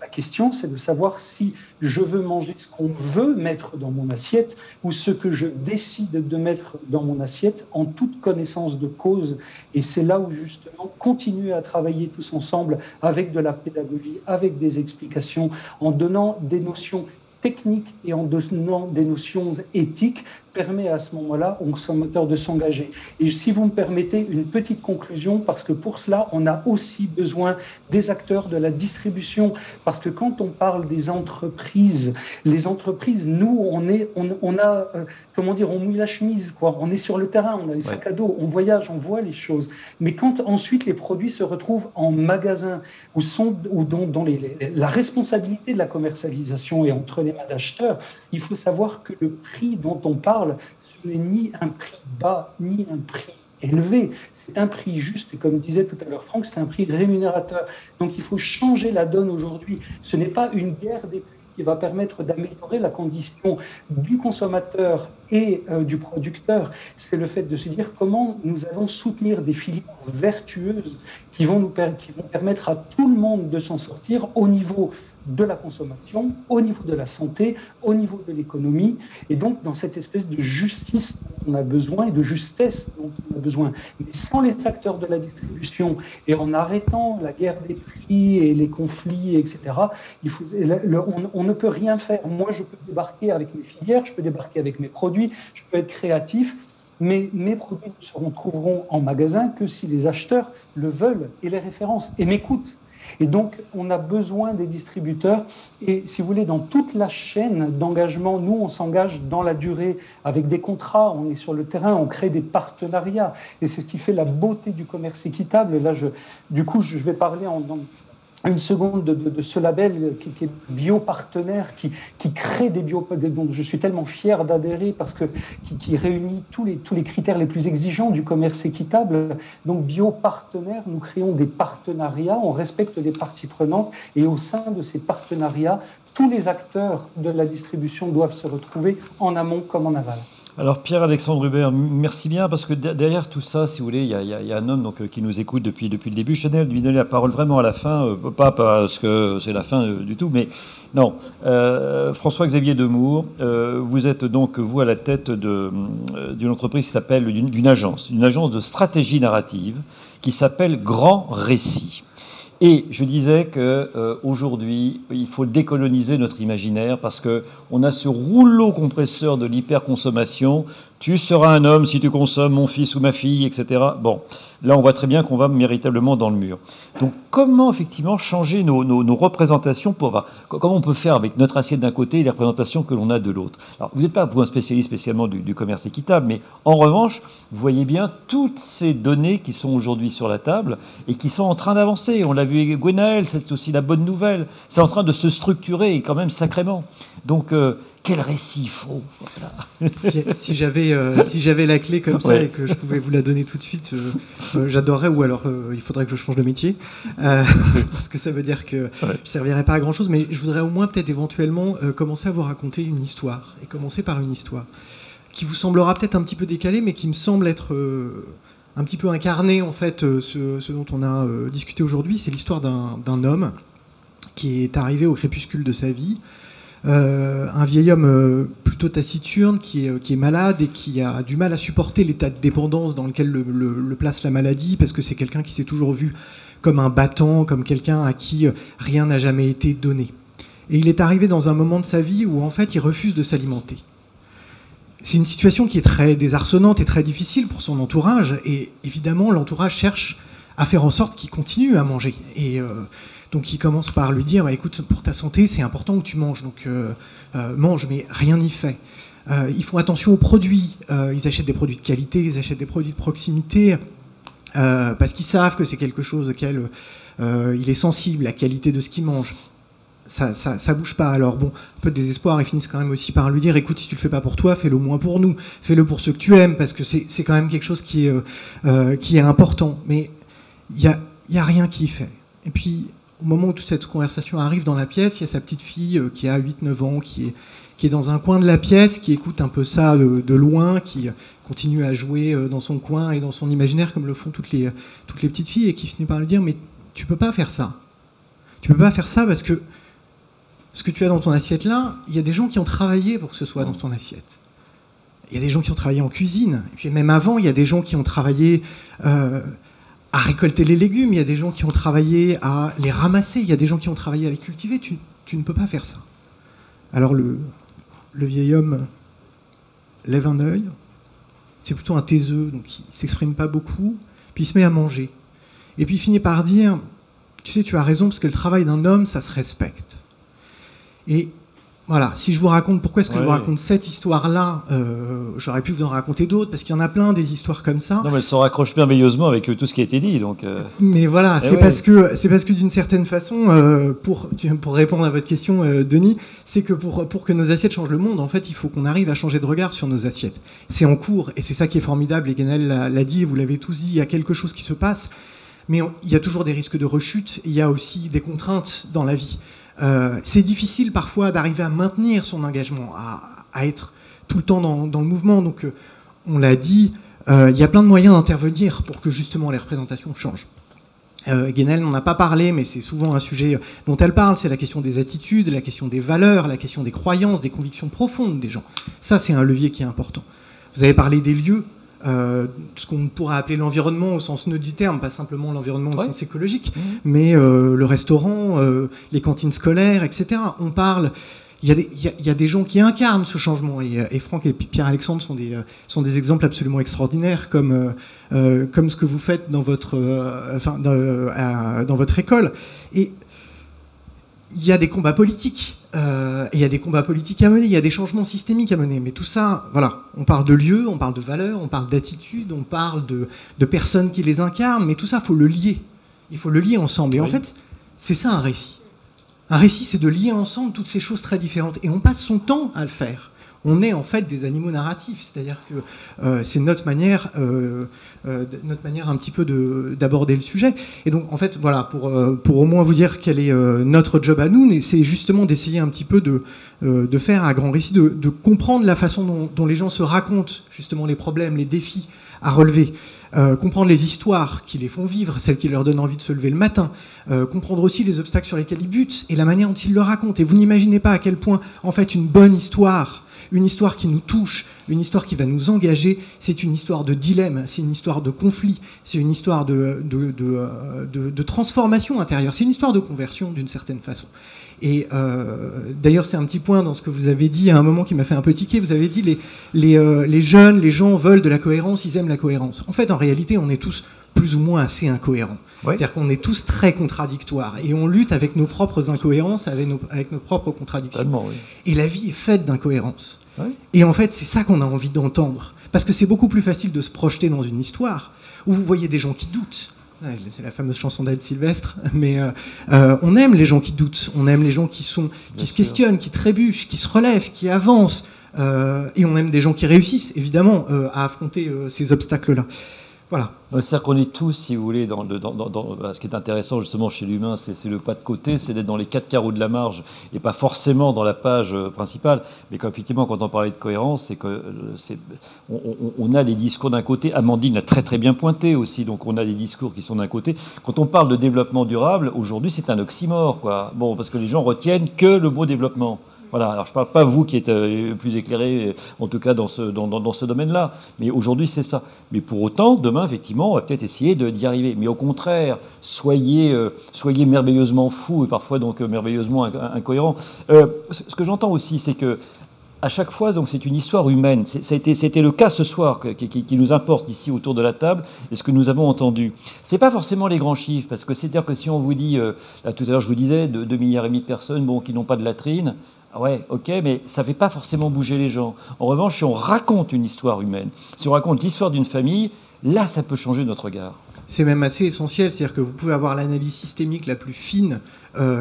la question, c'est de savoir si je veux manger ce qu'on veut mettre dans mon assiette, ou ce que je décide de mettre dans mon assiette en toute connaissance de cause. Et c'est là où, justement, continuer à travailler tous ensemble avec de la pédagogie, avec des explications, en donnant des notions techniques et en donnant des notions éthiques, permet à ce moment-là aux consommateurs de s'engager. Et si vous me permettez une petite conclusion, parce que pour cela, on a aussi besoin des acteurs de la distribution, parce que quand on parle des entreprises, les entreprises, nous, on mouille la chemise, quoi. On est sur le terrain, on a les sacs à dos, on voyage, on voit les choses. Mais quand ensuite les produits se retrouvent en magasin, dont la responsabilité de la commercialisation est entre les mains d'acheteurs, il faut savoir que le prix dont on parle, ce n'est ni un prix bas, ni un prix élevé. C'est un prix juste, et comme disait tout à l'heure Franck, c'est un prix rémunérateur. Donc il faut changer la donne aujourd'hui. Ce n'est pas une guerre des prix qui va permettre d'améliorer la condition du consommateur et du producteur. C'est le fait de se dire comment nous allons soutenir des filières vertueuses qui vont permettre à tout le monde de s'en sortir au niveau de la consommation, au niveau de la santé, au niveau de l'économie, et donc dans cette espèce de justice dont on a besoin et de justesse dont on a besoin. Mais sans les acteurs de la distribution et en arrêtant la guerre des prix et les conflits, etc., on ne peut rien faire. Moi, je peux débarquer avec mes filières, je peux débarquer avec mes produits, je peux être créatif, mais mes produits ne se trouveront en magasin que si les acheteurs le veulent et les référencent et m'écoutent. Et donc, on a besoin des distributeurs. Et si vous voulez, dans toute la chaîne d'engagement, nous, on s'engage dans la durée avec des contrats. On est sur le terrain, on crée des partenariats. Et c'est ce qui fait la beauté du commerce équitable. Et là, du coup, je vais parler en une seconde de ce label qui est Biopartenaire, qui crée des dont je suis tellement fier d'adhérer parce que qui réunit tous les critères les plus exigeants du commerce équitable. Donc Biopartenaire, nous créons des partenariats, on respecte les parties prenantes et au sein de ces partenariats, tous les acteurs de la distribution doivent se retrouver en amont comme en aval. Alors Pierre-Alexandre Hubert, merci bien, parce que derrière tout ça, si vous voulez, il y a un homme qui nous écoute depuis le début. Je tenais à lui donner la parole vraiment à la fin, pas parce que c'est la fin du tout, mais non. François-Xavier Demour, vous êtes donc, vous, à la tête d'une entreprise qui s'appelle, d'une agence de stratégie narrative qui s'appelle Grand Récit. Et je disais qu'aujourd'hui, il faut décoloniser notre imaginaire parce qu'on a ce rouleau compresseur de l'hyperconsommation. Tu seras un homme si tu consommes mon fils ou ma fille, etc. Bon, là, on voit très bien qu'on va véritablement dans le mur. Donc, comment, effectivement, changer nos représentations comment on peut faire avec notre assiette d'un côté et les représentations que l'on a de l'autre. Alors, vous n'êtes pas un spécialiste spécialement du commerce équitable, mais en revanche, vous voyez bien toutes ces données qui sont aujourd'hui sur la table et qui sont en train d'avancer. On l'a vu avec Gwenaël, c'est aussi la bonne nouvelle. C'est en train de se structurer, quand même sacrément. Donc, quel récit faut, voilà. Si j'avais la clé comme ça et que je pouvais vous la donner tout de suite, j'adorerais, ou alors il faudrait que je change de métier, parce que ça veut dire que je ne servirais pas à grand chose, mais je voudrais au moins peut-être éventuellement commencer à vous raconter une histoire, et commencer par une histoire qui vous semblera peut-être un petit peu décalée, mais qui me semble être un petit peu incarnée, en fait, ce dont on a discuté aujourd'hui. C'est l'histoire d'un homme qui est arrivé au crépuscule de sa vie, un vieil homme plutôt taciturne qui est malade et qui a du mal à supporter l'état de dépendance dans lequel le place la maladie, parce que c'est quelqu'un qui s'est toujours vu comme un battant, comme quelqu'un à qui rien n'a jamais été donné. Et il est arrivé dans un moment de sa vie où en fait il refuse de s'alimenter. C'est une situation qui est très désarçonnante et très difficile pour son entourage, et évidemment l'entourage cherche à faire en sorte qu'il continue à manger. Et donc il commence par lui dire écoute, pour ta santé c'est important que tu manges, donc mange, mais rien n'y fait. Ils font attention aux produits, ils achètent des produits de qualité, ils achètent des produits de proximité, parce qu'ils savent que c'est quelque chose auquel il est sensible, la qualité de ce qu'il mange. Ça bouge pas. Alors bon, un peu de désespoir, ils finissent quand même aussi par lui dire écoute, si tu le fais pas pour toi, fais-le au moins pour nous, fais-le pour ceux que tu aimes, parce que c'est quand même quelque chose qui est important. Mais il y a rien qui y fait. Et puis au moment où toute cette conversation arrive dans la pièce, il y a sa petite fille qui a 8-9 ans, qui est dans un coin de la pièce, qui écoute un peu ça de loin, qui continue à jouer dans son coin et dans son imaginaire comme le font toutes les petites filles, et qui finit par lui dire mais tu peux pas faire ça. Tu peux pas faire ça parce que ce que tu as dans ton assiette là, il y a des gens qui ont travaillé pour que ce soit dans ton assiette. Il y a des gens qui ont travaillé en cuisine, et puis même avant, il y a des gens qui ont travaillé à récolter les légumes, il y a des gens qui ont travaillé à les ramasser, il y a des gens qui ont travaillé à les cultiver, tu ne peux pas faire ça. Alors le vieil homme lève un œil, c'est plutôt un taiseux, donc il ne s'exprime pas beaucoup, puis il se met à manger. Et puis il finit par dire, tu sais, tu as raison, parce que le travail d'un homme, ça se respecte. Et voilà, si je vous raconte pourquoi est-ce que je vous raconte cette histoire-là, j'aurais pu vous en raconter d'autres, parce qu'il y en a plein des histoires comme ça. Non, mais elle se raccroche merveilleusement avec tout ce qui a été dit. Donc, mais voilà, c'est parce que d'une certaine façon, pour répondre à votre question, Denis, c'est que pour que nos assiettes changent le monde, en fait, il faut qu'on arrive à changer de regard sur nos assiettes. C'est en cours, et c'est ça qui est formidable, et Gwenaël l'a dit, et vous l'avez tous dit, il y a quelque chose qui se passe, mais il y a toujours des risques de rechute, il y a aussi des contraintes dans la vie. c'est difficile parfois d'arriver à maintenir son engagement, à être tout le temps dans le mouvement. Donc, on l'a dit, il y a plein de moyens d'intervenir pour que justement les représentations changent. Guénhaël n'en a pas parlé, mais c'est souvent un sujet dont elle parle, c'est la question des attitudes, la question des valeurs, la question des croyances, des convictions profondes des gens. Ça, c'est un levier qui est important. Vous avez parlé des lieux, ce qu'on pourrait appeler l'environnement au sens neutre du terme, pas simplement l'environnement au sens écologique, mais le restaurant, les cantines scolaires, etc. On parle... Il y a des gens qui incarnent ce changement, et Franck et Pierre-Alexandre sont des exemples absolument extraordinaires, comme ce que vous faites dans votre école. Et il y a des combats politiques, il y a des combats politiques à mener, il y a des changements systémiques à mener. Mais tout ça, voilà, on parle de lieux, on parle de valeurs, on parle d'attitudes, on parle de personnes qui les incarnent, mais tout ça, il faut le lier. Il faut le lier ensemble. Et en fait, c'est ça un récit. Un récit, c'est de lier ensemble toutes ces choses très différentes. Et on passe son temps à le faire. On est en fait des animaux narratifs. C'est-à-dire que c'est notre manière un petit peu d'aborder le sujet. Et donc, en fait, voilà, pour au moins vous dire quel est notre job à nous, c'est justement d'essayer un petit peu de faire un grand récit, de comprendre la façon dont les gens se racontent justement les problèmes, les défis à relever. Comprendre les histoires qui les font vivre, celles qui leur donnent envie de se lever le matin, comprendre aussi les obstacles sur lesquels ils butent et la manière dont ils le racontent. Et vous n'imaginez pas à quel point, en fait, une bonne histoire, une histoire qui nous touche, une histoire qui va nous engager, c'est une histoire de dilemme, c'est une histoire de conflit, c'est une histoire de transformation intérieure, c'est une histoire de conversion d'une certaine façon. Et d'ailleurs, c'est un petit point dans ce que vous avez dit à un moment qui m'a fait un peu tiquer. Vous avez dit les jeunes, les gens veulent de la cohérence, ils aiment la cohérence. En fait, en réalité, on est tous plus ou moins assez incohérents. Ouais. C'est-à-dire qu'on est tous très contradictoires et on lutte avec nos propres incohérences, avec nos propres contradictions. Oui. Et la vie est faite d'incohérences. Ouais. Et en fait, c'est ça qu'on a envie d'entendre. Parce que c'est beaucoup plus facile de se projeter dans une histoire où vous voyez des gens qui doutent. C'est la fameuse chanson d'Ed Sylvestre, mais on aime les gens qui doutent, on aime les gens qui se questionnent, qui trébuchent, qui se relèvent, qui avancent, et on aime des gens qui réussissent, évidemment, à affronter ces obstacles-là. Voilà. C'est-à-dire qu'on est tous, si vous voulez, ce qui est intéressant justement chez l'humain, c'est le pas de côté, c'est d'être dans les 4 carreaux de la marge et pas forcément dans la page principale. Mais effectivement, quand on parlait de cohérence, c'est que on a les discours d'un côté. Amandine l'a très très bien pointé aussi. Donc on a des discours qui sont d'un côté. Quand on parle de développement durable, aujourd'hui, c'est un oxymore, quoi. Bon, parce que les gens retiennent que le mot développement. Voilà, alors je ne parle pas vous qui êtes plus éclairé, en tout cas dans ce domaine-là, mais aujourd'hui c'est ça. Mais pour autant, demain, effectivement, on va peut-être essayer d'y arriver. Mais au contraire, soyez merveilleusement fous et parfois donc merveilleusement incohérents. Ce que j'entends aussi, c'est que à chaque fois, donc, c'est une histoire humaine. C'était le cas ce soir qui nous importe ici autour de la table et ce que nous avons entendu. C'est pas forcément les grands chiffres, parce que c'est-à-dire que si on vous dit, là tout à l'heure je vous disais, 2,5 milliards de personnes qui n'ont pas de latrine, ouais, ok, mais ça ne fait pas forcément bouger les gens. En revanche, si on raconte une histoire humaine, si on raconte l'histoire d'une famille, là, ça peut changer notre regard. C'est même assez essentiel, c'est-à-dire que vous pouvez avoir l'analyse systémique la plus fine,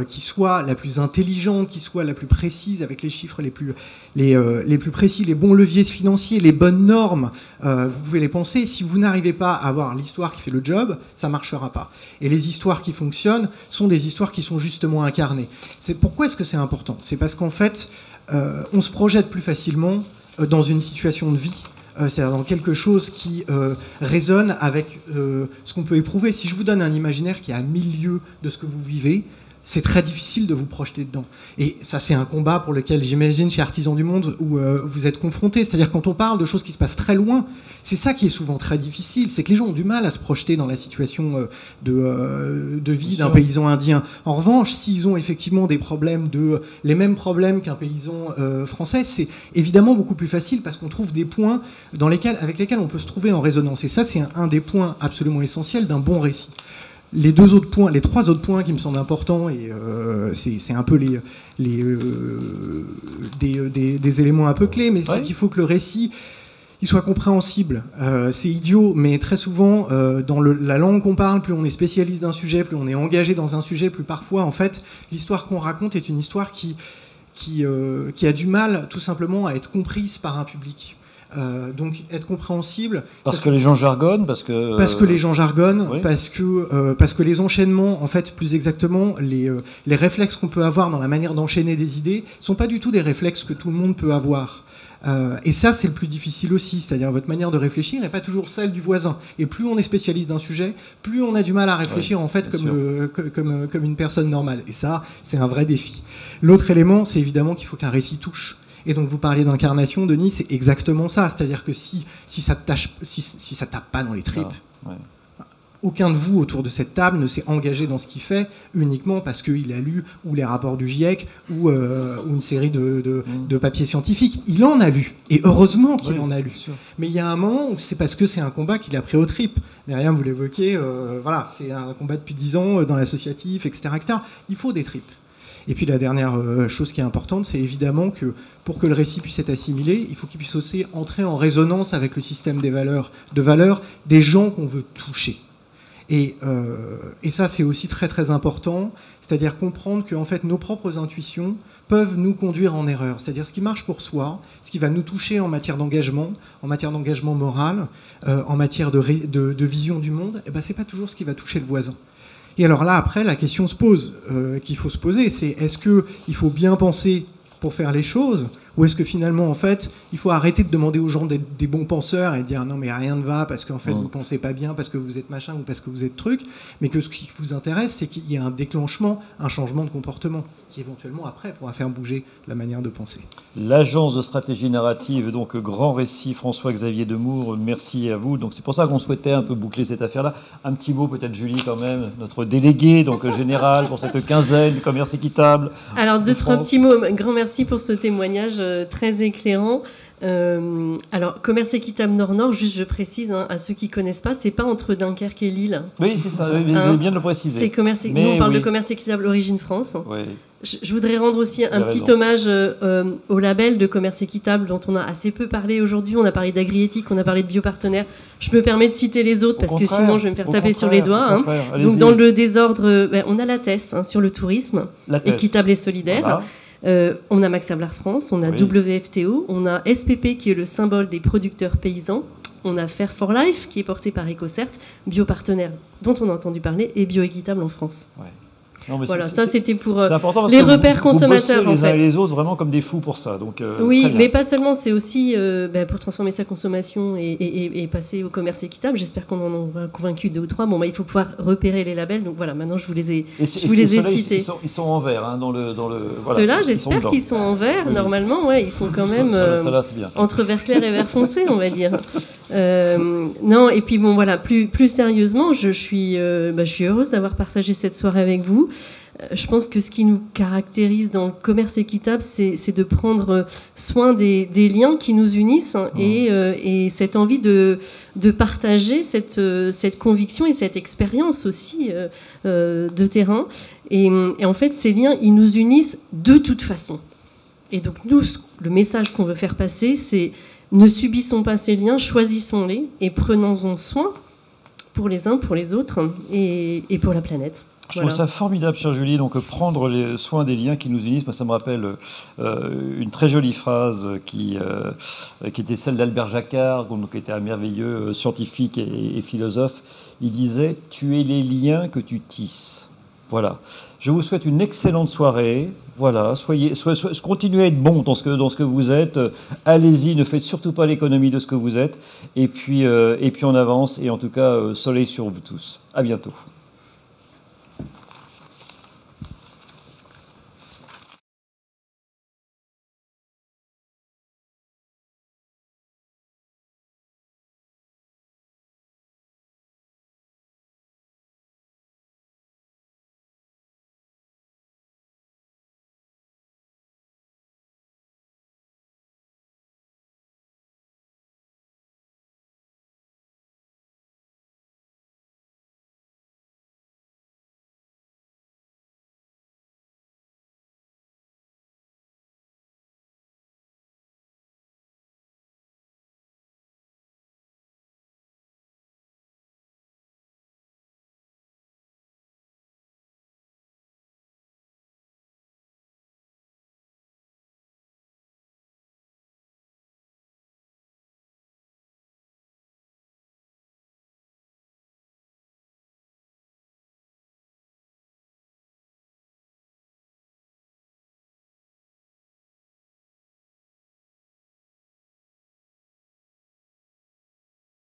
qui soit la plus intelligente, qui soit la plus précise, avec les chiffres les plus précis, les bons leviers financiers, les bonnes normes, vous pouvez les penser. Si vous n'arrivez pas à avoir l'histoire qui fait le job, ça ne marchera pas. Et les histoires qui fonctionnent sont des histoires qui sont justement incarnées. Pourquoi est-ce que c'est important ? C'est parce qu'en fait, on se projette plus facilement dans une situation de vie, c'est-à-dire dans quelque chose qui résonne avec ce qu'on peut éprouver. Si je vous donne un imaginaire qui est à 1000 lieues de ce que vous vivez, c'est très difficile de vous projeter dedans. Et ça, c'est un combat pour lequel, j'imagine, chez Artisans du Monde, où vous êtes confrontés. C'est-à-dire quand on parle de choses qui se passent très loin, c'est ça qui est souvent très difficile. C'est que les gens ont du mal à se projeter dans la situation de vie d'un paysan indien. En revanche, s'ils ont effectivement des problèmes les mêmes problèmes qu'un paysan français, c'est évidemment beaucoup plus facile parce qu'on trouve des points avec lesquels on peut se trouver en résonance. Et ça, c'est un des points absolument essentiels d'un bon récit. Les 3 autres points qui me semblent importants, et c'est un peu des éléments un peu clés, mais c'est qu'il faut que le récit il soit compréhensible. C'est idiot, mais très souvent, dans la langue qu'on parle, plus on est spécialiste d'un sujet, plus on est engagé dans un sujet, plus parfois, en fait, l'histoire qu'on raconte est une histoire qui a du mal, tout simplement, à être comprise par un public. Donc être compréhensible. Parce que les gens jargonnent, parce que les gens jargonnent, oui. parce que les enchaînements, en fait, plus exactement, les réflexes qu'on peut avoir dans la manière d'enchaîner des idées sont pas du tout des réflexes que tout le monde peut avoir. Et ça, c'est le plus difficile aussi, c'est-à-dire votre manière de réfléchir n'est pas toujours celle du voisin. Et plus on est spécialiste d'un sujet, plus on a du mal à réfléchir en fait comme une personne normale. Et ça, c'est un vrai défi. L'autre élément, c'est évidemment qu'il faut qu'un récit touche. Et donc vous parlez d'incarnation, Denis, c'est exactement ça. C'est-à-dire que si ça tape pas dans les tripes, aucun de vous autour de cette table ne s'est engagé dans ce qu'il fait uniquement parce qu'il a lu ou les rapports du GIEC ou une série de papiers scientifiques. Il en a lu, et heureusement qu'il en a lu. Mais il y a un moment où c'est parce que c'est un combat qu'il a pris aux tripes. Myriam, vous l'évoquez, voilà, c'est un combat depuis 10 ans dans l'associatif, etc., etc. Il faut des tripes. Et puis la dernière chose qui est importante, c'est évidemment que pour que le récit puisse être assimilé, il faut qu'il puisse aussi entrer en résonance avec le système de valeurs des gens qu'on veut toucher. Et ça, c'est aussi très très important, c'est-à-dire comprendre que en fait, nos propres intuitions peuvent nous conduire en erreur. C'est-à-dire ce qui marche pour soi, ce qui va nous toucher en matière d'engagement moral, en matière de vision du monde, eh ben, c'est pas toujours ce qui va toucher le voisin. Et alors là, après, la question se pose, qu'il faut se poser, c'est est-ce qu'il faut bien penser pour faire les choses, ou est-ce que finalement, en fait, il faut arrêter de demander aux gens d'être des bons penseurs et dire non mais rien ne va parce qu'en fait vous pensez pas bien, parce que vous êtes machin ou parce que vous êtes truc, mais que ce qui vous intéresse, c'est qu'il y ait un déclenchement, un changement de comportement qui éventuellement après pourra faire bouger la manière de penser. L'agence de stratégie narrative, donc Grand Récit, François-Xavier Demour, merci à vous. Donc c'est pour ça qu'on souhaitait un peu boucler cette affaire-là. Un petit mot peut-être Julie quand même, notre déléguée donc générale pour cette quinzaine du commerce équitable. Alors deux, trois petits mots. Grand merci pour ce témoignage très éclairant. Alors, commerce équitable Nord-Nord, juste je précise à ceux qui ne connaissent pas, c'est pas entre Dunkerque et Lille. Oui, c'est ça, vous avez bien de le préciser. C'est commerce, nous, on parle de commerce équitable Origine France. Oui. Je voudrais rendre aussi un petit hommage au label de commerce équitable dont on a assez peu parlé aujourd'hui. On a parlé d'agri-éthique, on a parlé de biopartenaires. Je me permets de citer les autres parce que sinon je vais me faire taper sur les doigts. Donc dans le désordre, on a la TES sur le tourisme, équitable et solidaire. Voilà. On a Max Havelaar France, on a WFTO, on a SPP qui est le symbole des producteurs paysans. On a Fair for Life qui est porté par EcoCert, biopartenaire dont on a entendu parler et bioéquitable en France. Ouais. Non, mais voilà, ça c'était pour les repères consommateurs en fait. Les uns et les autres vraiment comme des fous pour ça. Donc, oui, mais pas seulement, c'est aussi pour transformer sa consommation et passer au commerce équitable. J'espère qu'on en a convaincu 2 ou 3. Bon, il faut pouvoir repérer les labels. Donc voilà, maintenant je vous les ai cités. Ils sont en vert dans le. Voilà, ceux-là, j'espère qu'ils sont en vert. Oui. Normalement, ouais, ils sont quand même entre vert clair et vert foncé, on va dire. Non, et puis bon, voilà, plus sérieusement, je suis heureuse d'avoir partagé cette soirée avec vous. Je pense que ce qui nous caractérise dans le commerce équitable, c'est de prendre soin des liens qui nous unissent et cette envie de partager cette conviction et cette expérience aussi de terrain. Et en fait, ces liens, ils nous unissent de toute façon. Et donc nous, le message qu'on veut faire passer, c'est ne subissons pas ces liens, choisissons-les et prenons-en soin pour les uns, pour les autres et pour la planète. Je trouve ça formidable, chère Julie, donc prendre soin des liens qui nous unissent. Moi, ça me rappelle une très jolie phrase qui était celle d'Albert Jacquard, qui était un merveilleux scientifique et philosophe. Il disait « Tu es les liens que tu tisses ». Voilà. Je vous souhaite une excellente soirée. Voilà, continuez à être bon dans ce que vous êtes. Allez-y, ne faites surtout pas l'économie de ce que vous êtes. Et puis on avance. Et en tout cas, soleil sur vous tous. À bientôt.